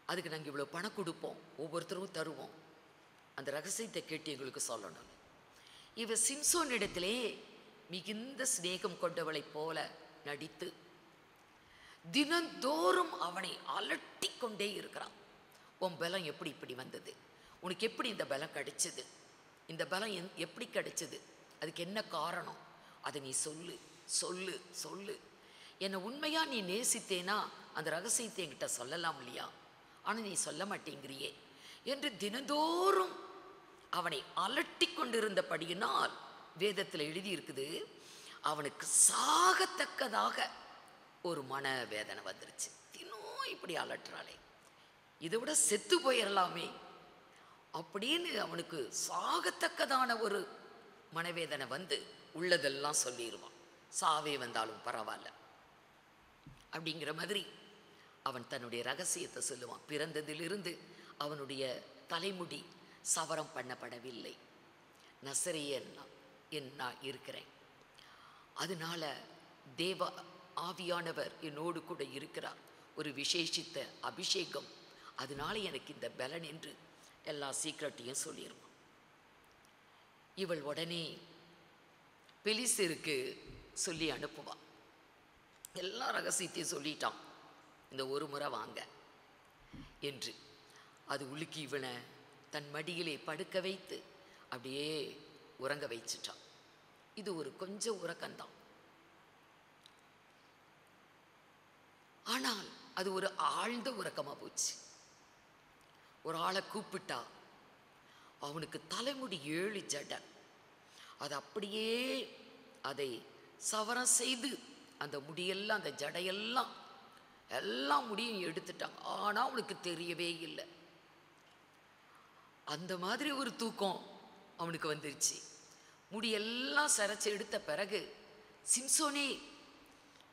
அதுக்கு நாங்கள் இவ்வளோ பணம் கொடுப்போம், ஒவ்வொருத்தரும் தருவோம், அந்த ரகசியத்தை கேட்டு எங்களுக்கு சொல்லணும். இவ சிம்சோன் இடத்திலே மிகுந்த சிநேகம் கொண்டவளை போல நடித்து தினந்தோறும் அவனை அலட்டி கொண்டே இருக்கிறான். உன் பலம் எப்படி இப்படி வந்தது, உனக்கு எப்படி இந்த பலம் கிடைச்சது, இந்த பலம் எப்படி கிடைச்சது, அதுக்கு என்ன காரணம், அதை நீ சொல்லு சொல்லு சொல்லு. என்னை உண்மையா நீ நேசித்தேனா அந்த ரகசியத்தை என்கிட்ட சொல்லலாம் இல்லையா, ஆனால் நீ சொல்ல மாட்டேங்கிறியே என்று தினந்தோறும் அவனை அலட்டி கொண்டிருந்தபடியினால் வேதத்தில் எழுதியிருக்குது, அவனுக்கு சாகத்தக்கதாக ஒரு மன வேதனை வந்துருச்சு. தினம் இப்படி அலட்டுறாளே, இதை விட செத்து போயிடலாமே அப்படின்னு அவனுக்கு சாகத்தக்கதான ஒரு மனவேதனை வந்து உள்ளதெல்லாம் சொல்லிடுவான். சாவே வந்தாலும் பரவாயில்ல அப்படிங்கிற மாதிரி அவன் தன்னுடைய ரகசியத்தை சொல்லுவான். பிறந்ததிலிருந்து அவனுடைய தலைமுடி சவரம் பண்ணப்படவில்லை, நசரேயன் நான் இருக்கிறேன், அதனால தேவ ஆவியானவர் என்னோடு கூட இருக்கிறார், ஒரு விசேஷித்த அபிஷேகம், அதனால எனக்கு இந்த பலன் என்று எல்லா சீக்ரெட்டையும் சொல்லிடுவான். இவள் உடனே பெலிஸ்தருக்கு சொல்லி அனுப்புவான். எல்லா ரகசியத்தையும் சொல்லிட்டான், இந்த ஒரு முறை வாங்க என்று. அது உலுக்கி இவனை தன் மடியிலே படுக்க வைத்து அப்படியே உறங்க வச்சிட்டான். இது ஒரு கொஞ்சம் உறக்கம்தான். ஆனால் அது ஒரு ஆழ்ந்த உறக்கமா போச்சு. ஒரு ஆளை கூப்பிட்டா அவனுக்கு தலைமுடி 7 ஜடை. அது அப்படியே அதை சவரம் செய்து அந்த முடியெல்லாம் அந்த ஜடையெல்லாம் எல்லா முடியும் எடுத்துட்டாங்க. ஆனால் அவனுக்கு தெரியவே இல்லை. அந்த மாதிரி ஒரு தூக்கம் அவனுக்கு வந்துருச்சு. முடியெல்லாம் சரைச்சி எடுத்த பிறகு, சிம்சோனே,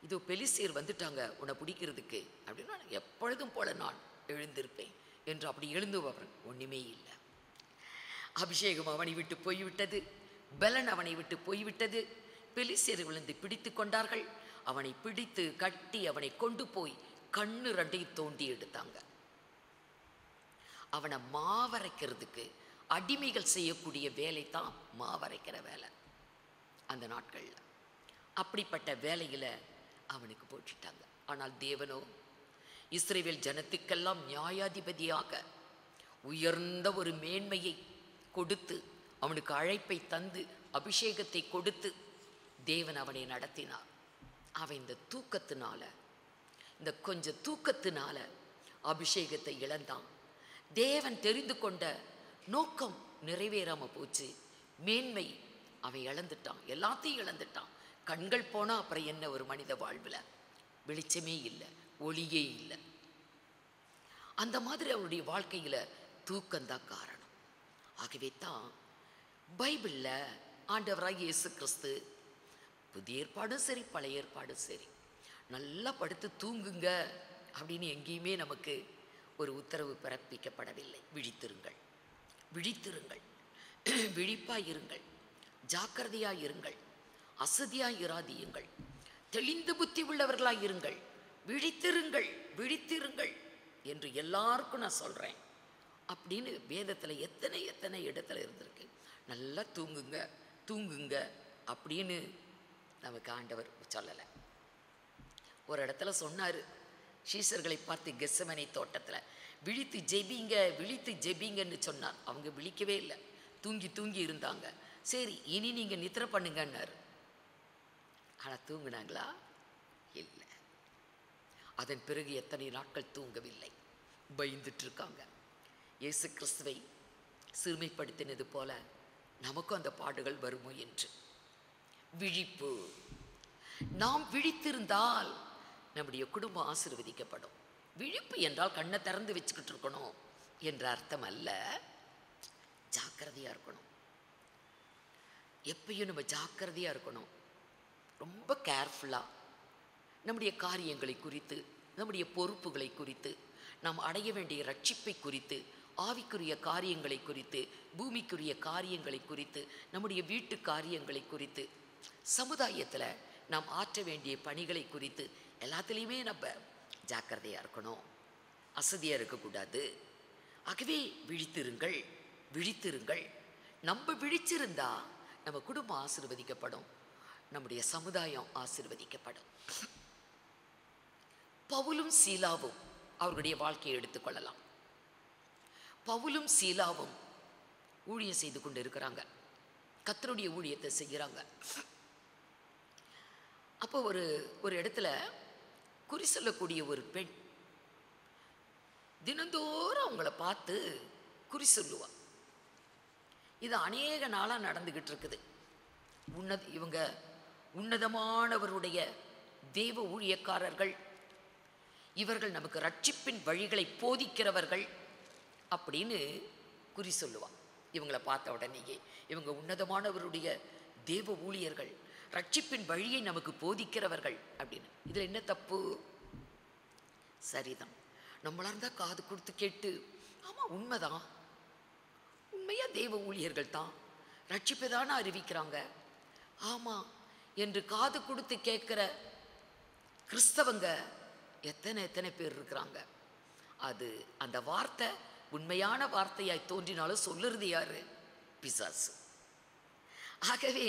இதோ பெலிஸ்தியர் வந்துட்டாங்க உன்னை பிடிக்கிறதுக்கு அப்படின்னா, எப்பொழுதும் போல நான் எழுந்திருப்பேன் என்று அப்படி எழுந்து அவன் ஒன்றுமே இல்லை. அபிஷேகம் அவனை விட்டு போய்விட்டது, பலன் அவனை விட்டு போய்விட்டது. பெலிஸ்தியர் விழுந்து பிடித்து கொண்டார்கள். அவனை பிடித்து கட்டி அவனை கொண்டு போய் கண்ணு 2 தோண்டி எடுத்தாங்க. அவனை மாவரைக்கிறதுக்கு அடிமைகள் செய்யக்கூடிய வேலை தான் மாவரைக்கிற வேலை அந்த நாட்களில். அப்படிப்பட்ட வேலையில் அவனுக்கு போட்டுட்டாங்க. ஆனால் தேவனோ இஸ்ரவேல் ஜனத்துக்கெல்லாம் நியாயாதிபதியாக உயர்ந்த ஒரு மேன்மையை கொடுத்து, அவனுக்கு அழைப்பை தந்து அபிஷேகத்தை கொடுத்து தேவன் அவனை நடத்தினார். அவன் இந்த தூக்கத்தினால, இந்த கொஞ்சம் தூக்கத்தினால அபிஷேகத்தை இழந்தான். தேவன் தெரிந்து கொண்ட நோக்கம் நிறைவேறாம போச்சு. மேன்மை அவன் இழந்துட்டான், எல்லாத்தையும் இழந்துட்டான். கண்கள் போனால் அப்புறம் என்ன ஒரு மனித வாழ்வில்? வெளிச்சமே இல்லை, ஒளியே இல்லை. அந்த மாதிரி அவருடைய வாழ்க்கையில் தூக்கம்தான் காரணம். ஆகவே தான் பைபிளில் ஆண்டவராக இயேசு கிறிஸ்து, புதிய ஏற்பாடும் சரி பழைய ஏற்பாடும் சரி, நல்லா படுத்து தூங்குங்க அப்படின்னு எங்கேயுமே நமக்கு ஒரு உத்தரவு பிறப்பிக்கப்படவில்லை. விழித்திருங்கள், விழித்திருங்கள், விழிப்பாயிருங்கள், ஜாக்கிரதையாயிருங்கள், அசதியாயிராதியுங்கள், தெளிந்த புத்தி உள்ளவர்களாயிருங்கள், விழித்திருங்கள், விழித்திருங்கள் என்று எல்லாருக்கும் நான் சொல்கிறேன் அப்படின்னு வேதத்தில் எத்தனை எத்தனை இடத்துல இருந்திருக்கு. நல்லா தூங்குங்க தூங்குங்க அப்படின்னு நமக்கு ஆண்டவர் சொல்லலை. ஒரு இடத்துல சொன்னார், சீசர்களை பார்த்து கெத்செமனே தோட்டத்தில் விழித்து ஜெபிங்க விழித்து ஜெபிங்கன்னு சொன்னார். அவங்க விழிக்கவே இல்லை, தூங்கி தூங்கி இருந்தாங்க. சரி, இனி நீங்கள் நித்திரை பண்ணுங்கன்னாரு. ஆனால் தூங்குனாங்களா? இல்லை. அதன் பிறகு எத்தனை நாட்கள் தூங்கவில்லை, பயந்துட்டு இருக்காங்க. இயேசு கிறிஸ்துவை சிறுமைப்படுத்தினது போல நமக்கும் அந்த பாடுகள் வருமோ என்று. விழிப்பு. நாம் விழித்திருந்தால் நம்முடைய குடும்பம் ஆசீர்வதிக்கப்படும். விழிப்பு என்றால் கண்ணை திறந்து வச்சுக்கிட்டு இருக்கணும் என்ற அர்த்தம் அல்ல. ஜாக்கிரதையாக இருக்கணும். எப்பயும் நம்ம ஜாக்கிரதையாக இருக்கணும். ரொம்ப கேர்ஃபுல்லாக நம்முடைய காரியங்களை குறித்து, நம்முடைய பொறுப்புகளை குறித்து, நாம் அடைய வேண்டிய ரட்சிப்பை குறித்து, ஆவிக்குரிய காரியங்களை குறித்து, பூமிக்குரிய காரியங்களை குறித்து, நம்முடைய வீட்டு காரியங்களை குறித்து, சமுதாயத்தில் நாம் ஆற்ற வேண்டிய பணிகளை குறித்து எல்லாத்துலேயுமே நம்ம ஜாக்கிரதையாக இருக்கணும். அசதியாக இருக்கக்கூடாது. ஆகவே விழித்திருங்கள், விழித்திருங்கள். நம்ம விழிச்சிருந்தா நம்ம குடும்பம் ஆசீர்வதிக்கப்படும், நம்முடைய சமுதாயம் ஆசீர்வதிக்கப்படும். பவுலும் சீலாவும் அவர்களுடைய வாழ்க்கையை எடுத்துக்கொள்ளலாம். பவுலும் சீலாவும் ஊழியம் செய்து கொண்டு இருக்கிறாங்க, கர்த்தருடைய ஊழியத்தை செய்கிறாங்க. அப்போ ஒரு இடத்துல குறி சொல்லக்கூடிய ஒரு பெண் தினந்தோறும் அவங்கள பார்த்து குறி சொல்லுவா. இது அநேக நாளாக நடந்துகிட்டு இருக்குது. இவங்க உன்னதமானவருடைய தேவ ஊழியக்காரர்கள், இவர்கள் நமக்கு ரட்சிப்பின் வழிகளை போதிக்கிறவர்கள் அப்படின்னு குறி சொல்லுவா. இவங்களை பார்த்த உடனேயே இவங்க உன்னதமானவருடைய தேவ ஊழியர்கள், ரட்சிப்பின் வழியை நமக்கு போதிக்கிறவர்கள் அப்படின்னு. இதில் என்ன தப்பு? சரிதான். நம்மளா இருந்தால் காது கொடுத்து கேட்டு, ஆமாம் உண்மைதான், உண்மையாக தேவ ஊழியர்கள் தான் ரட்சிப்பை தானே அறிவிக்கிறாங்க, ஆமாம் என்று காது கொடுத்து கேட்குற கிறிஸ்தவங்க எத்தனை எத்தனை பேர் இருக்கிறாங்க. அது அந்த வார்த்தை உண்மையான வார்த்தையாய் தோன்றினாலும் சொல்லுறது யாரு? பிசாசு. ஆகவே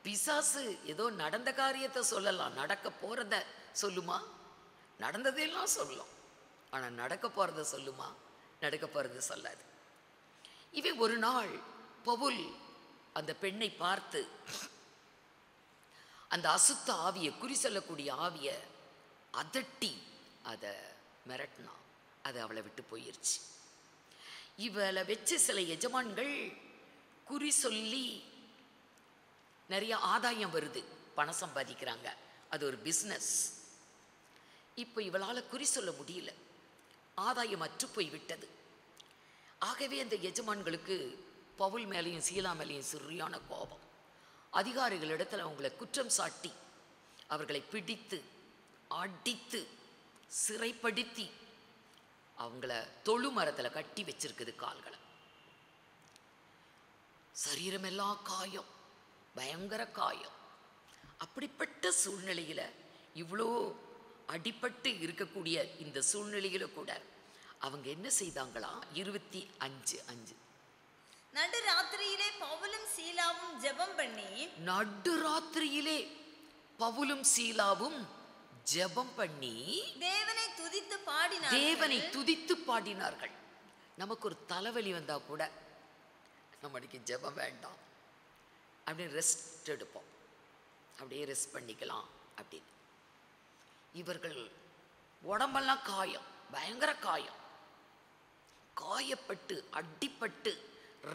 பிசாசு ஏதோ நடந்த காரியத்தை சொல்லலாம், நடக்க போகிறத சொல்லுமா? நடந்ததெல்லாம் சொல்லும், ஆனால் நடக்க போகிறத சொல்லுமா? நடக்க போகிறத சொல்லாது. இவன் ஒரு நாள் பவுல் அந்த பெண்ணை பார்த்து அந்த அசுத்த ஆவியை, குறி சொல்லக்கூடிய ஆவியை அதட்டி அதை மிரட்டினா. அது அவளை விட்டு போயிருச்சு. இவளை வச்சு சில எஜமான்கள் குறி சொல்லி நிறைய ஆதாயம் வருது, பணம் சம்பாதிக்கிறாங்க. அது ஒரு பிஸ்னஸ். இப்போ இவளால் குறி சொல்ல முடியல, ஆதாயம் அற்று போய் விட்டது. ஆகவே அந்த எஜமான்களுக்கு பவுல் மேலேயும் சீலா மேலேயும் சரியான கோபம். அதிகாரிகளிடத்தில் அவங்களை குற்றம் சாட்டி அவர்களை பிடித்து அடித்து சிறைப்படுத்தி அவங்கள தொழு மரத்தில் கட்டி வச்சிருக்குது கால்களை. சரீரமெல்லாம் காயம், பயங்கர காயம். அப்படிப்பட்ட சூழ்நிலையில், இவ்வளோ அடிபட்டு இருக்கக்கூடிய இந்த சூழ்நிலையில கூட அவங்க என்ன செய்தாங்களா? 25:5 நடுராத்திரியிலே பவுலும் சீலாவும் ஜெபம் பண்ணி, நடுராத்திரியிலே பவுலும் சீலாவும் ஜெபம் பண்ணி தேவனை துதித்து பாடினார்கள். தேவனை துதித்து பாடினார்கள். நமக்கு ஒரு தலைவலி வந்தா கூட நம்மளுக்கு ஜெபம் வேண்டாம், அப்படியே ரெஸ்ட் எடுப்போம், அப்படியே ரெஸ்ட் பண்ணிக்கலாம் அப்படின்னு. இவர்கள் உடம்பெல்லாம் காயம், பயங்கர காயம், காயப்பட்டு அடிப்பட்டு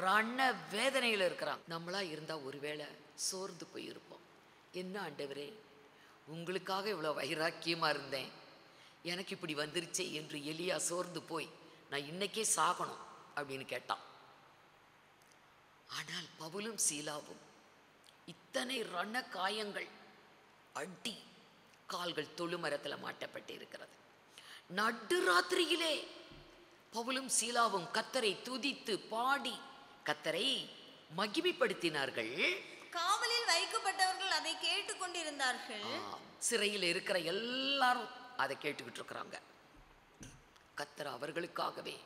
ரண வேதனையில் இருக்கிறாங்க. நம்மளா இருந்தா ஒருவேளை சோர்ந்து போயிருப்போம். என்ன ஆண்டவரே, உங்களுக்காக இவ்வளோ வைராக்கியமாக இருந்தேன், எனக்கு இப்படி வந்துருச்சே என்று எலியா சோர்ந்து போய் நான் இன்னைக்கே சாகணும் அப்படின்னு கேட்டான். ஆனால் பவுலும் சீலாவும் இத்தனை ரண காயங்கள், அடி, கால்கள் தொழுமரத்தில் மாட்டப்பட்டு இருக்கிறது. நடுராத்திரியிலே பவுலும் சீலாவும் கர்த்தரை துதித்து பாடி கர்த்தரை மகிமைப்படுத்தினார்கள். காவலில் வைக்கப்பட்டவர்கள் அதை கேட்டுக்கொண்டிருந்தார்கள். சிறையில் இருக்கிற எல்லாரும் அதை கேட்டுக்கிட்டு இருக்கிறாங்க. கர்த்தர் அவர்களுக்காகவே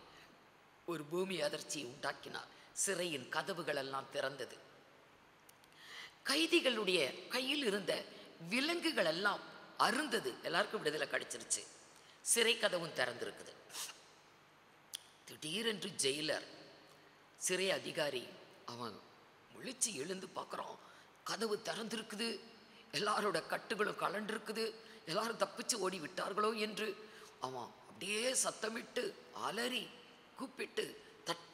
ஒரு பூமி அதிர்ச்சியை உண்டாக்கினார். சிறையின் கதவுகள் எல்லாம் திறந்தது. கைதிகளுடைய கையில் இருந்த விலங்குகள் எல்லாம் அருந்தது. எல்லாருக்கும் விடுதலை கிடைச்சிருச்சு. சிறை கதவும் திறந்திருக்குது. திடீரென்று ஜெயிலர், சிறை அதிகாரி, அவன் முழிச்சு எழுந்து பார்க்குறான். கதவு திறந்திருக்குது, எல்லாரோட கட்டுகளும் கலண்டிருக்குது, எல்லாரும் தப்பிச்சு ஓடி விட்டார்களோ என்று அவன் அப்படியே சத்தமிட்டு அலறி கூப்பிட்டு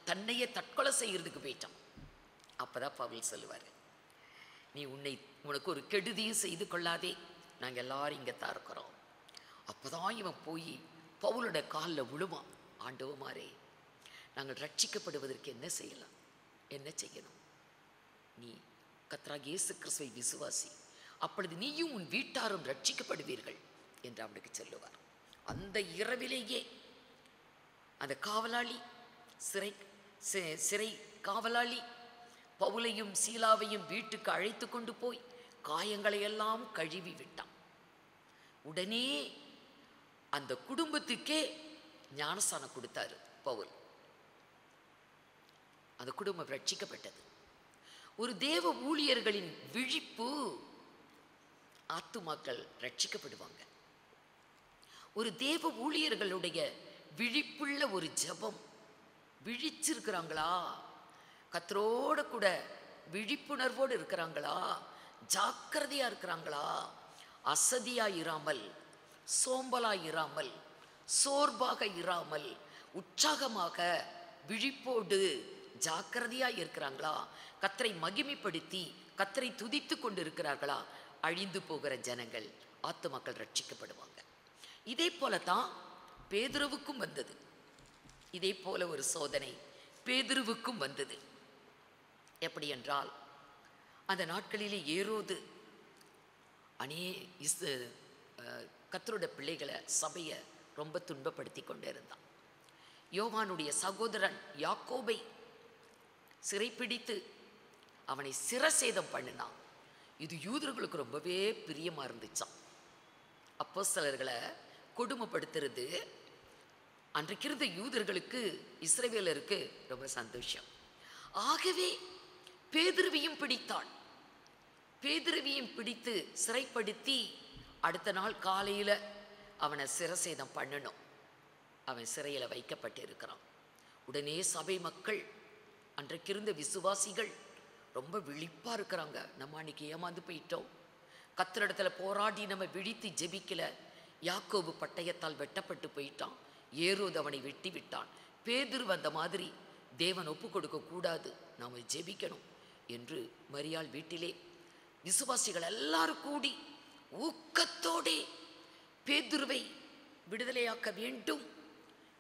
தன்னையே தற்கொலை செய்யறதுக்கு போயிட்டான். அப்பதான் பவுல் சொல்லுவார், நீ உனக்கு ஒரு கெடுதியும் செய்து கொள்ளாதே, நாங்கள் எல்லாரும் இங்கே தான் இருக்கிறோம். அப்போதான் இவன் போய் பவுலோட காலில் விழுவான். ஆண்டவமாரே, நாங்கள் ரட்சிக்கப்படுவதற்கு என்ன செய்யலாம், என்ன செய்யணும்? நீ கர்த்தராகிய இயேசு கிறிஸ்துவை விசுவாசி, அப்பொழுது நீயும் உன் வீட்டாரும் ரட்சிக்கப்படுவீர்கள் என்று அவனுக்கு சொல்லுவார். அந்த இரவிலேயே அந்த காவலாளி, சிறை காவலாளி பவுலையும் சீலாவையும் வீட்டுக்கு அழைத்து கொண்டு போய் காயங்களை எல்லாம் கழுவி விட்டான். உடனே அந்த குடும்பத்துக்கே ஞானஸ்தானம் கொடுத்தாரு பவுல். அந்த குடும்பம் ரட்சிக்கப்பட்டது. ஒரு தேவ ஊழியர்களின் விழிப்பு, ஆத்துமாக்கள் ரட்சிக்கப்படுவாங்க. ஒரு தேவ ஊழியர்களுடைய விழிப்புள்ள ஒரு ஜெபம், விழிச்சிருக்கிறாங்களா, கர்த்தரோட கூட விழிப்புணர்வோடு இருக்கிறாங்களா, ஜாக்கிரதையா இருக்கிறாங்களா, அசதியா இராமல், சோம்பலா இராமல், சோர்வாக இராமல், உற்சாகமாக விழிப்போடு ஜாக்கிரதையா இருக்கிறாங்களா, கர்த்தரை மகிமைப்படுத்தி கர்த்தரை துதித்து கொண்டு இருக்கிறார்களா, அழிந்து போகிற ஜனங்கள், ஆத்துமாக்கள் ரட்சிக்கப்படுவாங்க. இதே போலதான் பேதுருவுக்கும் வந்தது. இதே போல ஒரு சோதனை பேதுருவுக்கும் வந்தது. எப்படி என்றால், அந்த நாட்களிலே ஏரோது கர்த்தரோட பிள்ளைகளை, சபையை ரொம்ப துன்பப்படுத்தி கொண்டே இருந்தான். யோவானுடைய சகோதரன் யாக்கோபை சிறைப்பிடித்து அவனை சிரசேதம் பண்ணினான். இது யூதர்களுக்கு ரொம்பவே பிரியமா இருந்துச்சான். அப்போஸ்தலர்களை கொடுமைப்படுத்துறது அன்றைக்கு இருந்த யூதர்களுக்கு, இஸ்ரவேலருக்கு ரொம்ப சந்தோஷம். ஆகவே பேதுருவையும் பிடித்தான். பேதுருவையும் பிடித்து சிறைப்படுத்தி அடுத்த நாள் காலையில் அவனை சிரசேதம் பண்ணணும். அவன் சிறையில் வைக்கப்பட்டு இருக்கிறான். உடனே சபை மக்கள், அன்றைக்கு இருந்த விசுவாசிகள் ரொம்ப விழிப்பாக இருக்கிறாங்க. நம்ம அன்னைக்கு ஏமாந்து போயிட்டோம், கர்த்தரிடத்துல போராடி நம்ம விழித்து ஜெபிக்கல, யாக்கோபு பட்டயத்தால் வெட்டப்பட்டு போயிட்டான். ஏரோது அவனை வெட்டி விட்டான். பேதுரு வந்த மாதிரி தேவன் ஒப்பு கொடுக்க கூடாது, நாம் ஜெபிக்கணும் என்று மரியாள் வீட்டிலே விசுவாசிகள் எல்லாரும் கூடி ஊக்கத்தோடே பேதுருவை விடுதலையாக்க வேண்டும்,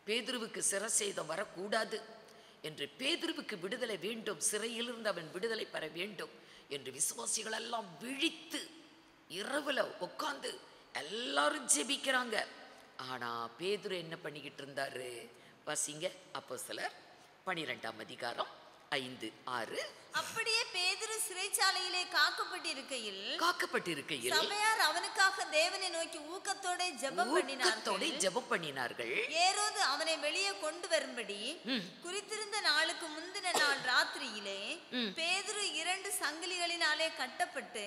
பேதுருவுக்கு சிரசேதம் வரக்கூடாது என்று, பேதுருவுக்கு விடுதலை வேண்டும், சிறையிலிருந்து அவன் விடுதலை பெற வேண்டும் என்று விசுவாசிகள் எல்லாம் விழித்து இரவுல உட்கார்ந்து எல்லாரும் ஜெபிக்கிறாங்க. ஆனா பேதுரு என்ன பண்ணிக்கிட்டு இருந்தாரு? வாசிங்க அப்போஸ்தலர் 12ஆம் அதிகாரம் 5, 6. அப்படியே பேதுரு சிறைச்சாலையிலே காக்கப்பட்டிருக்கையில் சபையார் அவனுக்காக தேவனை நோக்கி ஊக்கத்தோட ஜெபம் பண்ணினார்கள். ஏரோது அவனை வெளியே கொண்டு வரும்படி குறித்திருந்த நாளுக்கு முந்தின நாள் ராத்திரியிலே பேதுரு 2 சங்கிலிகளினாலே கட்டப்பட்டு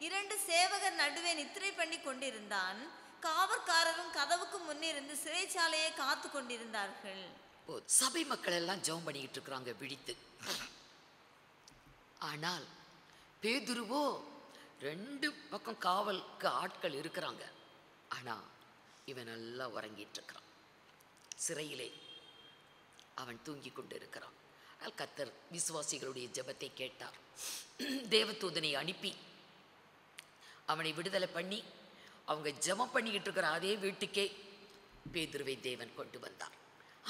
2 சேவகர் நடுவே நித்திரை பண்ணி கொண்டிருந்தான். காவற்காரரும் கதவுக்கு முன்னிருந்து சிறைச்சாலையை காத்து கொண்டிருந்தார்கள். சபை மக்கள் எல்லாம் ஜெபம் பண்ணிக்கிட்டு இருக்கிறாங்க விழித்து. ஆனால் பேதுருவோ 2 பக்கம் காவலுக்கு ஆட்கள் இருக்கிறாங்க. ஆனா இவன் எல்லாம் உறங்கிட்டு இருக்கிறான். சிறையிலே அவன் தூங்கி கொண்டு இருக்கிறான். கர்த்தர் விசுவாசிகளுடைய ஜெபத்தை கேட்டார். தேவதூதனை அனுப்பி அவனை விடுதலை பண்ணி அவங்க ஜெபம் பண்ணிக்கிட்டு இருக்கிற அதே வீட்டுக்கே பேதுருவை தேவன் கொண்டு வந்தார்.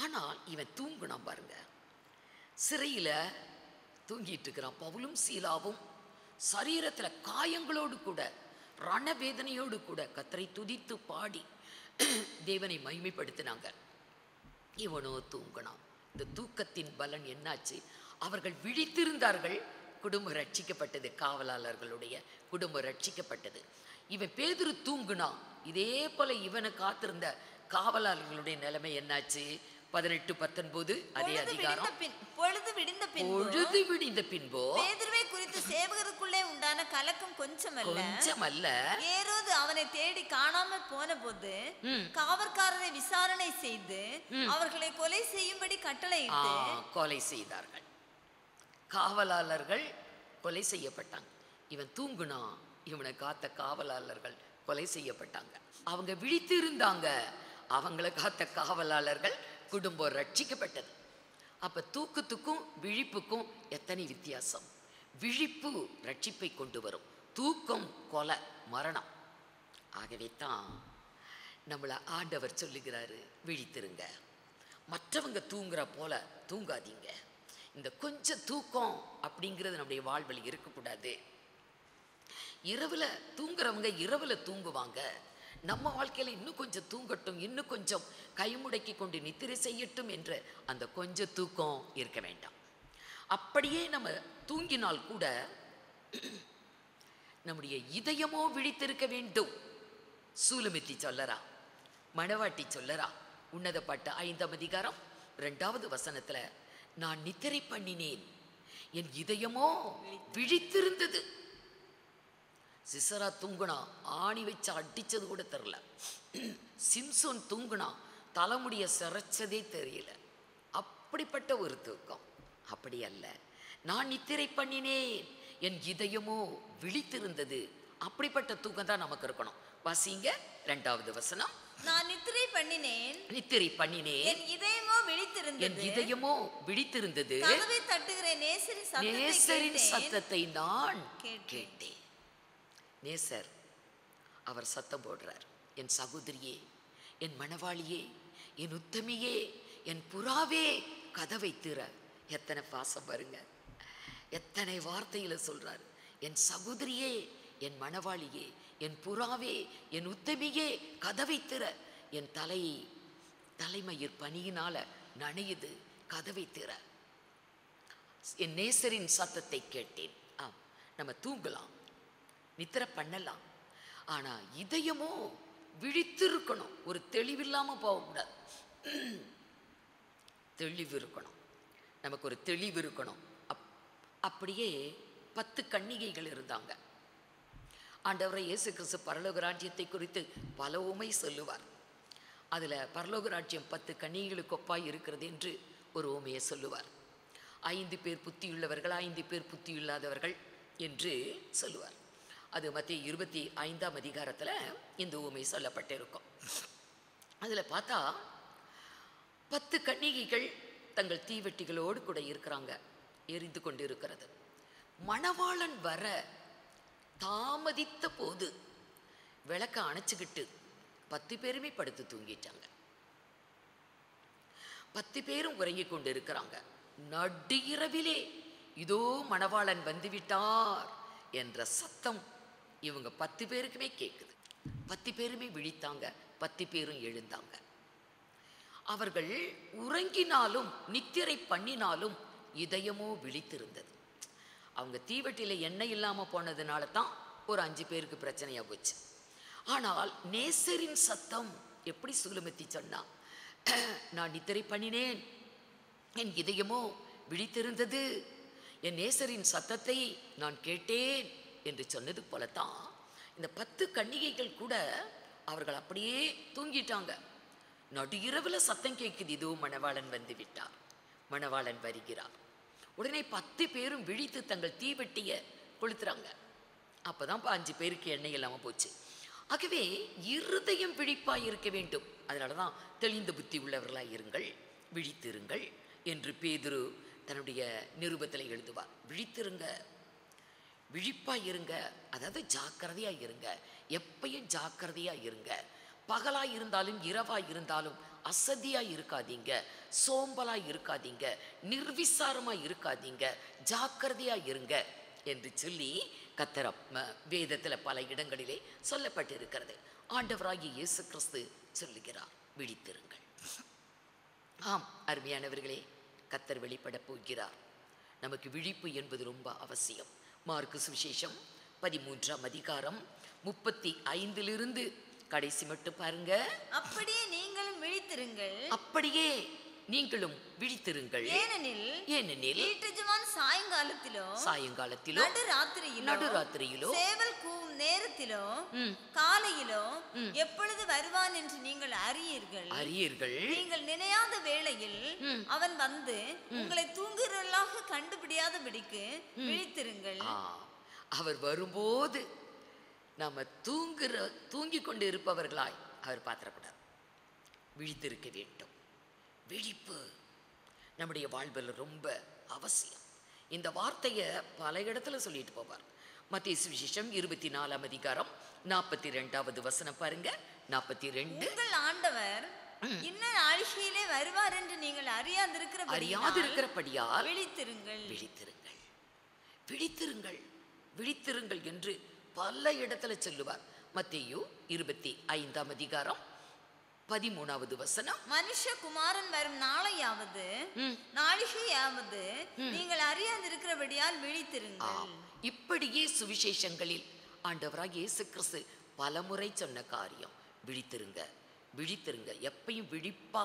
ஆனால் இவன் தூங்குனான் பாருங்க, சிறையில் தூங்கிட்டு இருக்கிறான். பவுலும் சீலாவும் சரீரத்தில் காயங்களோடு கூட ரணவேதனையோடு கூட கர்த்தரை துதித்து பாடி தேவனை மகிமைப்படுத்தினாங்க. இவனோ தூங்கினான். இந்த தூக்கத்தின் பலன் என்னாச்சு? அவர்கள் விழித்திருந்தார்கள், குடும்பம் ரட்சிக்கப்பட்டது, காவலாளர்களுடைய குடும்பம் ரட்சிக்கப்பட்டது. இவன் பேதுரு தூங்குனான். இதே போல இவனை காத்திருந்த காவலாளர்களுடைய நிலைமை என்னாச்சு? 18, 19 அதே அதிகாரம். பொழுது விடிந்த பின்போ பேதுருவை குறித்து சேவகருக்குள்ளே உண்டான கலக்கம் கொஞ்சமல்ல. ஏரோது அவனை தேடி காணாம போன போது காவற்காரரை விசாரணை செய்து அவர்களை கொலை செய்யும்படி கட்டளையிட்டு கொலை செய்தார்கள். காவலாளர்கள் கொலை செய்யப்பட்டாங்க. இவன் தூங்குனா, இவனை காத்த காவலாளர்கள் கொலை செய்யப்பட்டாங்க. அவங்க விழித்து இருந்தாங்க, அவங்களை காத்த காவலாளர்கள் குடும்பம் ரட்சிக்கப்பட்டது. அப்ப தூக்கத்துக்கும் விழிப்புக்கும் எத்தனை வித்தியாசம்! விழிப்பு ரட்சிப்பை கொண்டு வரும், தூக்கம் கொலை மரணம். ஆகவே தான் நம்மளை ஆண்டவர் சொல்லுகிறாரு, விழித்திருங்க. மற்றவங்க தூங்குற போல தூங்காதீங்க. இந்த கொஞ்சம் தூக்கம் அப்படிங்கிறது நம்முடைய வாழ்வில் இருக்கக்கூடாது. இரவுல தூங்குறவங்க இரவுல தூங்குவாங்க. நம்ம வாழ்க்கையில இன்னும் கொஞ்சம் தூங்கட்டும், இன்னும் கொஞ்சம் கைமுடக்கி கொண்டு நித்திரை செய்யட்டும் என்ற அந்த கொஞ்சம் தூக்கம் இருக்க வேண்டாம். அப்படியே நம்ம தூங்கினால் கூட நம்முடைய இதயமோ விழித்திருக்க வேண்டும். சூலமித்தி சொல்லறா, மணவாட்டி சொல்லறா, உன்னத பாட்டு 5ஆம் அதிகாரம் 2வது வசனத்துல, நான் நித்திரை பண்ணினேன், என் இதயமோ விழித்திருந்தது. சிசரா தூங்குனா, ஆணி வச்சு அடிச்சது கூட தெரியல. சிம்சோன் தூங்குனா, தலைமுடிய சிறைச்சதே தெரியல. அப்படிப்பட்ட ஒரு தூக்கம். அப்படி அல்ல, நான் நித்திரை பண்ணினேன், என் இதயமோ விழித்திருந்தது. அப்படிப்பட்ட தூக்கம் தான் நமக்கு இருக்கணும். வாசிங்க 2வது வசனம். நான் நித்திரை பண்ணினேன், என் இதயமோ விழித்திருந்தது. கதவை தட்டுகிற நேசரின் சத்தத்தை நான் கேட்டேன். நேசர் அவர் சத்தம் போடுறார், என் சகோதரியே, என் மணவாளியே, என் உத்தமியே, என் புறாவே, கதவை திற. எத்தனை பாசம் பாருங்க, எத்தனை வார்த்தையில சொல்றாரு. என் சகோதரியே, என் மணவாளியே, என் புறாவே, என் உத்தமியே, கதவை திற. என் தலைமயிர் பனியினால நனையுது, கதவை திற. என் நேசரின் சத்தத்தை கேட்டேன். ஆம், நம்ம தூங்கலாம், நித்திரை பண்ணலாம், ஆனா இதயமோ விழித்திருக்கணும். ஒரு தெளிவில்லாம போகக்கூடாது. தெளிவு இருக்கணும், நமக்கு ஒரு தெளிவு இருக்கணும். அப்படியே 10 கன்னிகைகள் இருந்தாங்க. ஆண்டவரை இயேசு கிறிஸ்து பரலோக ராஜ்யத்தை குறித்து பல உமை சொல்லுவார். அதுல பரலோக ராஜ்யம் 10 கன்னிகைகளுக்கு ஒப்பாய் இருக்கிறது என்று ஒரு உமையை சொல்லுவார். 5 பேர் புத்தியுள்ளவர்கள், 5 பேர் புத்தியில்லாதவர்கள் என்று சொல்லுவார். அது மத்திய 25ஆம் அதிகாரத்தில் இந்த ஊமை சொல்லப்பட்டிருக்கும். அதில் பார்த்தா 10 கன்னிகைகள் தங்கள் தீவெட்டிகளோடு கூட இருக்கிறாங்க, எரிந்து கொண்டு இருக்கிறது. மணவாளன் வர தாமதித்த போது விளக்க அணைச்சிக்கிட்டு 10 பேருமே படுத்து தூங்கிட்டாங்க. 10 பேரும் உறங்கி கொண்டு இருக்கிறாங்க. நடு இரவிலே இதோ மணவாளன் வந்துவிட்டார் என்ற சத்தம் இவங்க 10 பேருக்குமே கேட்குது. 10 பேருமே விழித்தாங்க, 10 பேரும் எழுந்தாங்க. அவர்கள் உறங்கினாலும் நித்திரை பண்ணினாலும் இதயமோ விழித்திருந்தது. அவங்க தீவெட்டியில் எண்ணெய் இல்லாமல் போனதுனால தான் ஒரு 5 பேருக்கு பிரச்சனையாக போச்சு. ஆனால் நேசரின் சத்தம் எப்படி சுலுமத்தி சொன்னா, நான் நித்திரை பண்ணினேன், என் இதயமோ விழித்திருந்தது, என் நேசரின் சத்தத்தை நான் கேட்டேன் என்று சொன்னது போலத்தான் இந்த 10 கன்னிகைகள் கூட அவர்கள் அப்படியே தூங்கிட்டாங்க. நடு இரவில் சத்தம் கேட்குது, இதோ மணவாளன் வந்து விட்டார், மணவாளன் வருகிறார். உடனே 10 பேரும் விழித்து தங்கள் தீவெட்டியை கொளுத்துறாங்க. அப்போதான் 5 பேருக்கு எண்ணெய் இல்லாமல் போச்சு. ஆகவே இருதயம் விழிப்பாய் இருக்க வேண்டும். அதனால தான் தெளிந்த புத்தி உள்ளவர்களாக இருங்கள், விழித்திருங்கள் என்று பேதுரு தன்னுடைய நிருபத்தில் எழுதுவார். விழித்திருங்க, விழிப்பாய் இருங்க, அதாவது ஜாக்கிரதையாக இருங்க, எப்பயும் ஜாக்கிரதையாக இருங்க. பகலாக இருந்தாலும் இரவாக இருந்தாலும் அசதியாக இருக்காதீங்க, சோம்பலாக இருக்காதீங்க, நிர்விசாரமாக இருக்காதீங்க, ஜாக்கிரதையாக இருங்க என்று சொல்லி கர்த்தர் வேதத்தில் பல இடங்களிலே சொல்லப்பட்டிருக்கிறது. ஆண்டவராகிய இயேசு கிறிஸ்து சொல்லுகிறார், விழித்திருங்கள். ஆம் அருமையானவர்களே, கர்த்தர் வெளிப்பட போகிறார். நமக்கு விழிப்பு என்பது ரொம்ப அவசியம். மார்க்கு சுவிசேஷம் 13ஆம் அதிகாரம் 35 கடைசி மட்டும் பாருங்க. அப்படியே நீங்களும் விழித்திருங்கள், அப்படியே நீங்களும் விழித்திருங்கள். ஏனெனில் சாயங்காலத்திலோ நடுராத்திரியிலோ சேவல் கூவும் நேரத்திலோ காலையிலோ எப்பொழுது வருவான் என்று நீங்கள் அறியீர்கள். நீங்கள் நினையாத வேளையில் அவன் வந்து உங்களை தூங்குகிறவர்களாக கண்டுபிடியாதபடிக்கு விழித்திருங்கள். அவர் வரும்போது நம்ம தூங்கி கொண்டு இருப்பவர்களாய் அவர் பார்த்திடக்கூடாது, விழித்திருக்க வேண்டும். விழிப்பு நம்முடைய வாழ்வில் ரொம்ப அவசியம். இந்த வார்த்தையை பல இடத்துல சொல்லிட்டு போவார். மத்தேயு சுவிசேஷம் 24ஆம் அதிகாரம் 42வது வசனம் பாருங்க. 42. உங்கள் ஆண்டவர் இன்ன நாழிகையிலே வருவார் என்று நீங்கள் அறியாதிருக்கிறபடியால் விழித்திருங்கள் என்று பல இடத்துல சொல்லுவார். மத்தேயு 25ஆம் அதிகாரம் 13வது வசனம். மனுஷகுமாரன் வரும் நாளிகையாவது நீங்கள் அறியாதிருக்கிறபடியால் விழித்திருங்கள். இப்படியே சுவிசேஷங்களில் ஆண்டவராகிய இயேசு கிறிஸ்து பலமுறை சொன்ன காரியம், விழித்திருங்க, விழித்திருங்க, எப்பயும் விழிப்பா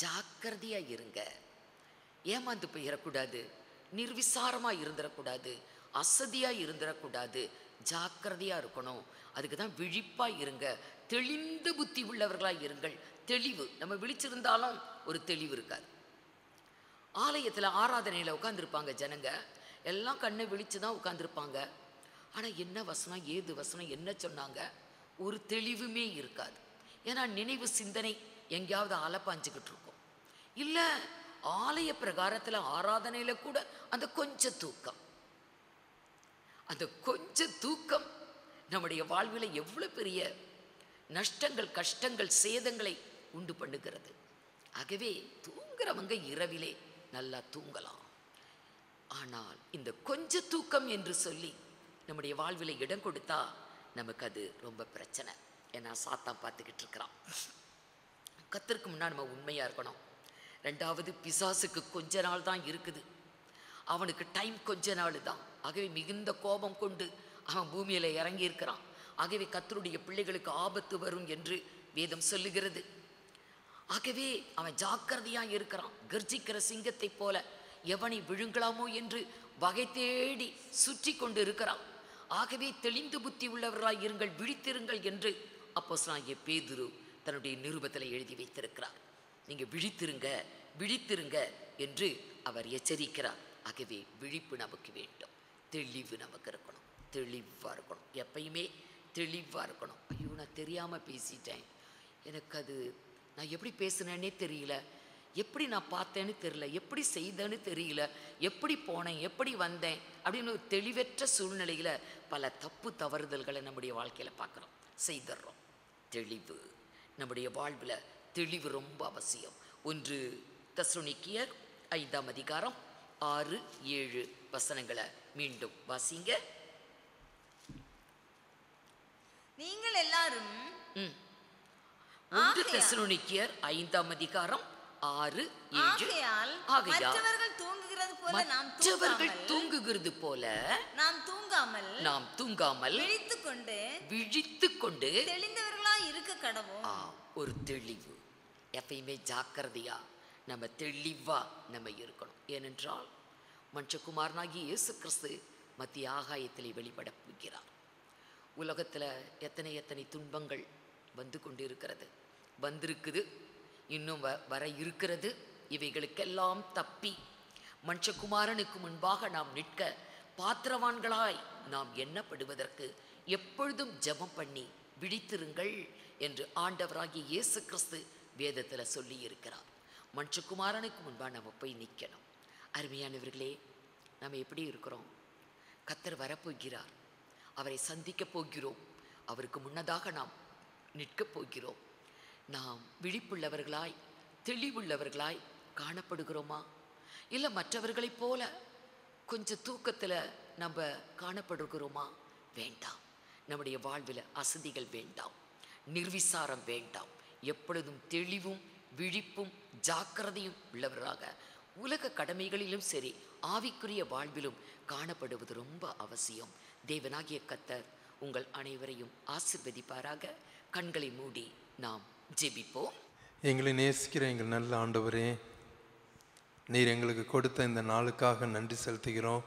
ஜாக்கிரதையா இருங்க. ஏமாந்து போயிடக்கூடாது, நிர்விசாரமா இருந்துடக்கூடாது, அசதியா இருந்துடக்கூடாது, ஜாக்கிரதையா இருக்கணும். அதுக்கு தான் விழிப்பா இருங்க, தெளிந்த புத்தி உள்ளவர்களாக இருங்கள். தெளிவு, நம்ம விழிச்சிருந்தாலும் ஒரு தெளிவு இருக்காது. ஆலயத்தில் ஆராதனையில் உட்காந்துருப்பாங்க ஜனங்க, எல்லாம் கண்ணை விழிச்சு தான் உட்காந்துருப்பாங்க. ஆனால் என்ன வசனம், ஏது வசனம், என்ன சொன்னாங்க, ஒரு தெளிவுமே இருக்காது. ஏன்னா நினைவு சிந்தனை எங்கேயாவது அலப்பாஞ்சிக்கிட்டு இருக்கும். இல்லை ஆலய பிரகாரத்தில் ஆராதனையில் கூட அந்த கொஞ்சம் தூக்கம் நம்முடைய வாழ்வில் எவ்வளோ பெரிய நஷ்டங்கள், கஷ்டங்கள், சேதங்களை உண்டு பண்ணுகிறது. ஆகவே தூங்குறவங்க இரவிலே நல்லா தூங்கலாம். ஆனால் இந்த கொஞ்ச தூக்கம் என்று சொல்லி நம்முடைய வாழ்வில் இடம் கொடுத்தா நமக்கு அது ரொம்ப பிரச்சனை. ஏன்னா சாத்தான் பார்த்துக்கிட்டு இருக்கிறான். கர்த்தருக்கு முன்னாடி நம்ம உண்மையாக இருக்கணும். ரெண்டாவது, பிசாசுக்கு கொஞ்ச நாள் தான் இருக்குது, அவனுக்கு டைம் கொஞ்ச நாள் தான். ஆகவே மிகுந்த கோபம் கொண்டு அவன் பூமியில் இறங்கி இருக்கிறான். ஆகவே கர்த்தருடைய பிள்ளைகளுக்கு ஆபத்து வரும் என்று வேதம் சொல்லுகிறது. ஆகவே அவன் ஜாக்கிரதையாக இருக்கிறான். கர்ஜிக்கிற சிங்கத்தை போல எவனை விழுங்கலாமோ என்று வகை தேடி சுற்றி கொண்டு இருக்கிறான். ஆகவே தெளிந்த புத்தி உள்ளவர்களாய் இருங்கள், விழித்திருங்கள் என்று அப்போஸ்தலனாகிய பேதுரு தன்னுடைய நிருபத்தில் எழுதி வைத்திருக்கிறார். நீங்கள் விழித்திருங்க என்று அவர் எச்சரிக்கிறார். ஆகவே விழிப்பு நமக்கு வேண்டும், தெளிவு நமக்கு இருக்கணும். தெளிவாக இருக்கணும், எப்பயுமே தெளிவாக இருக்கணும். ஐயோ நான் தெரியாமல் பேசிட்டேன், எனக்கு அது நான் எப்படி பேசுனேன்னே தெரியல, எப்படி நான் பார்த்தேன்னு தெரியல, எப்படி செய்தேன்னு தெரியல, எப்படி போனேன் எப்படி வந்தேன் அப்படின்னு ஒரு தெளிவற்ற சூழ்நிலையில் பல தப்பு தவறுதல்களை நம்முடைய வாழ்க்கையில் பார்க்குறோம், செய்துடுறோம். தெளிவு நம்முடைய வாழ்வில் தெளிவு ரொம்ப அவசியம். 1 தெசலோனிக்கேயர் 5ஆம் அதிகாரம் 6, 7 வசனங்களை மீண்டும் வாசிங்க. நீங்கள் எல்லாரும் 1 தெசலோனிக்கேயர் 5ஆம் அதிகாரம் 6, 7 மற்றவர்கள் தூங்குகிறது போல நாம் தூங்காமல் விழித்துக்கொண்டு தெளிந்தவர்களாய் இருக்க கடவோம். ஒரு தெளிவு, எப்பயுமே ஜாக்கிரதையா நம்ம தெளிவா நம்ம இருக்கணும். ஏனென்றால் மனுஷகுமாரனாகிய இயேசு கிறிஸ்து மத்திய ஆகாயத்திலே வெளிப்பட போகிறார். உலகத்தில் எத்தனை துன்பங்கள் வந்து கொண்டு இருக்கிறது, வந்திருக்குது, இன்னும் வர இருக்கிறது. இவைகளுக்கெல்லாம் தப்பி மனுஷகுமாரனுக்கு முன்பாக நாம் நிற்க பாத்திரவான்களாய் நாம் எண்ணப்படுவதற்கு எப்பொழுதும் ஜெபம் பண்ணி விழித்திருங்கள் என்று ஆண்டவராகிய இயேசு கிறிஸ்து வேதத்தில் சொல்லி இருக்கிறார். மனுஷகுமாரனுக்கு முன்பாக நம்ம போய் நிற்கணும். அருமையானவர்களே, நம்ம எப்படி இருக்கிறோம்? கர்த்தர் வரப்போகிறார், அவரை சந்திக்க போகிறோம், அவருக்கு முன்னதாக நாம் நிற்கப் போகிறோம். நாம் விழிப்புள்ளவர்களாய் தெளிவுள்ளவர்களாய் காணப்படுகிறோமா? இல்லை மற்றவர்களைப் போல கொஞ்சம் தூக்கத்தில் நம்ம காணப்படுகிறோமா? வேண்டாம். நம்முடைய வாழ்வில் அசதிகள் வேண்டாம், நிர்விசாரம் வேண்டாம். எப்பொழுதும் தெளிவும் விழிப்பும் ஜாக்கிரதையும் உள்ளவராக உலக கடமைகளிலும் சரி ஆவிக்குரிய வாழ்விலும் காணப்படுவது ரொம்ப அவசியம். தேவனாகிய கர்த்தர் உங்கள் அனைவரையும் ஆசீர்வதிப்பாராக. கண்களை மூடி நாம் ஜெபிப்போம். எங்களை நேசிக்கிற எங்கள் நல்ல ஆண்டவரே, நீர் எங்களுக்கு கொடுத்த இந்த நாளுக்காக நன்றி செலுத்துகிறோம்.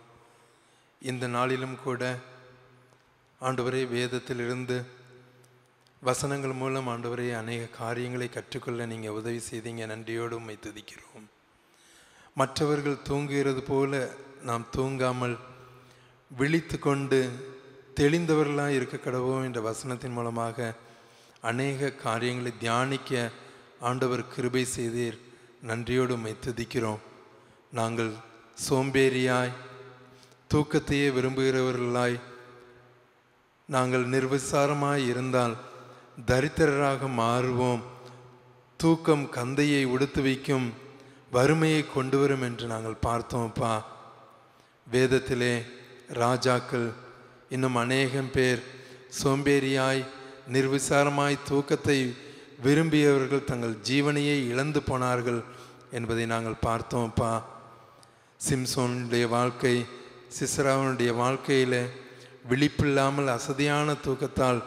இந்த நாளிலும் கூட ஆண்டவரே, வேதத்திலிருந்து வசனங்கள் மூலம் ஆண்டவரே அநேக காரியங்களை கற்றுக்கொள்ள நீங்கள் உதவி செய்தீங்க. நன்றியோடு உம்மை துதிக்கிறோம். மற்றவர்கள் தூங்குகிறது போல நாம் தூங்காமல் விழித்து கொண்டு தெளிந்தவர்களாக இருக்க கடவோம் என்ற வசனத்தின் மூலமாக அநேக காரியங்களை தியானிக்க ஆண்டவர் கிருபை செய்தீர். நன்றியோடு உம்மை துதிக்கிறோம். நாங்கள் சோம்பேறியாய் தூக்கத்தையே விரும்புகிறவர்களாய் நாங்கள் நிர்விசாரமாய் இருந்தால் தரித்திரராக மாறுவோம். தூக்கம் கந்தையை உடுத்து வைக்கும், வறுமையை கொண்டு வரும் என்று நாங்கள் பார்த்தோம்ப்பா. வேதத்திலே ராஜாக்கள் இன்னும் அநேகம் பேர் சோம்பேறியாய் நிர்விசாரமாய் தூக்கத்தை விரும்பியவர்கள் தங்கள் ஜீவனையே இழந்து போனார்கள் என்பதை நாங்கள் பார்த்தோம்ப்பா. சிம்சோனுடைய வாழ்க்கை, சிசராவனுடைய வாழ்க்கையில் விழிப்பில்லாமல் அசதியான தூக்கத்தால்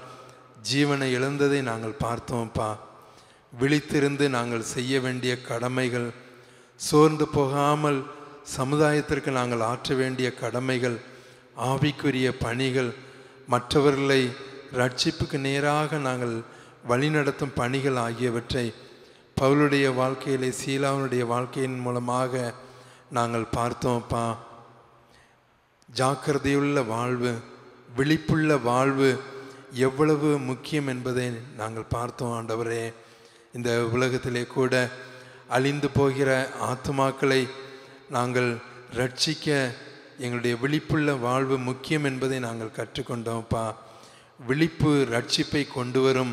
ஜீவனை இழந்ததை நாங்கள் பார்த்தோம்ப்பா. விழித்திருந்து நாங்கள் செய்ய வேண்டிய கடமைகள், சோர்ந்து போகாமல் சமுதாயத்திற்கு நாங்கள் ஆற்ற வேண்டிய கடமைகள், ஆவிக்குரிய பணிகள், மற்றவர்களை ரட்சிப்புக்கு நேராக நாங்கள் வழிநடத்தும் பணிகள் ஆகியவற்றை பவுலுடைய வாழ்க்கையிலே சீலாவனுடைய வாழ்க்கையின் மூலமாக நாங்கள் பார்த்தோம்ப்பா. ஜாக்கிரதையுள்ள வாழ்வு, விழிப்புள்ள வாழ்வு எவ்வளவு முக்கியம் என்பதை நாங்கள் பார்த்தோம். ஆண்டவரே, இந்த உலகத்திலே கூட அழிந்து போகிற ஆத்துமாக்களை நாங்கள் ரட்சிக்க எங்களுடைய விழிப்புள்ள வாழ்வு முக்கியம் என்பதை நாங்கள் கற்றுக்கொண்டோம்ப்பா. விழிப்பு ரட்சிப்பை கொண்டு வரும்,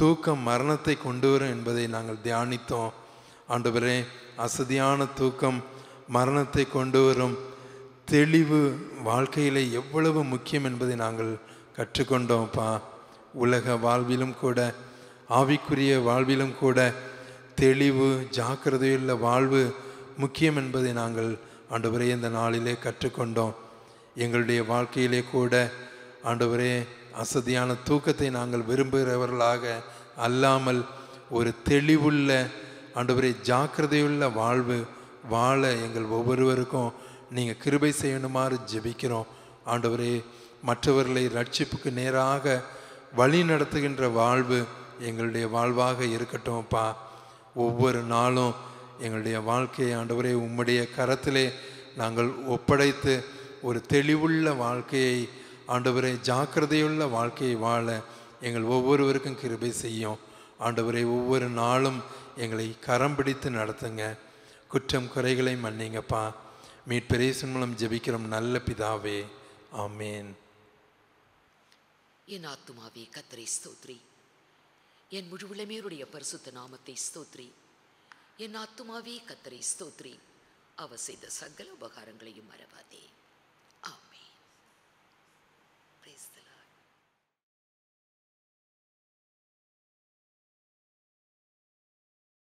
தூக்கம் மரணத்தை கொண்டு வரும் என்பதை நாங்கள் தியானித்தோம். ஆண்டவரே, அசதியான தூக்கம் மரணத்தை கொண்டு வரும். தெளிவு வாழ்க்கையில் எவ்வளவு முக்கியம் என்பதை நாங்கள் கற்றுக்கொண்டோம்ப்பா. உலக வாழ்விலும் கூட ஆவிக்குரிய வாழ்விலும் கூட தெளிவு ஜாக்கிரதையுள்ள வாழ்வு முக்கியம் என்பதை நாங்கள் ஆண்டவரே இந்த நாளிலே கற்றுக்கொண்டோம். எங்களுடைய வாழ்க்கையிலே கூட ஆண்டவரே அசதியான தூக்கத்தை நாங்கள் விரும்புகிறவர்களாக அல்லாமல் ஒரு தெளிவுள்ள ஆண்டவரே ஜாக்கிரதையுள்ள வாழ்வு வாழ எங்கள் ஒவ்வொருவருக்கும் நீங்கள் கிருபை செய்யணுமாறு ஜெபிக்கிறோம். ஆண்டவரே, மற்றவர்களை ரட்சிப்புக்கு நேராக வழி நடத்துகின்ற வாழ்வு எங்களுடைய வாழ்வாக இருக்கட்டும்ப்பா. ஒவ்வொரு நாளும் எங்களுடைய வாழ்க்கையை ஆண்டவரே உம்முடைய கரத்திலே நாங்கள் ஒப்படைத்து ஒரு தெளிவுள்ள வாழ்க்கையை ஆண்டவரே ஜாக்கிரதையுள்ள வாழ்க்கையை வாழ எங்கள் ஒவ்வொருவருக்கும் கிருபை செய்யும். ஆண்டவரே ஒவ்வொரு நாளும் எங்களை கரம் பிடித்து நடத்துங்க. குற்றம் குறைகளை மன்னிங்கப்பா. மீட்பெரேசன் மூலம் ஜெபிக்கிறோம் நல்ல பிதாவே, ஆமேன். என் ஆத்துமாவே கர்த்தரை ஸ்தோத்ரி, என் முழுவுளமையுடைய பரிசுத்த நாமத்தை ஸ்தோத்ரி. என் ஆத்துமாவே கர்த்தரை ஸ்தோத்ரி, அவர் செய்த சகல உபகாரங்களையும் மறவாதே.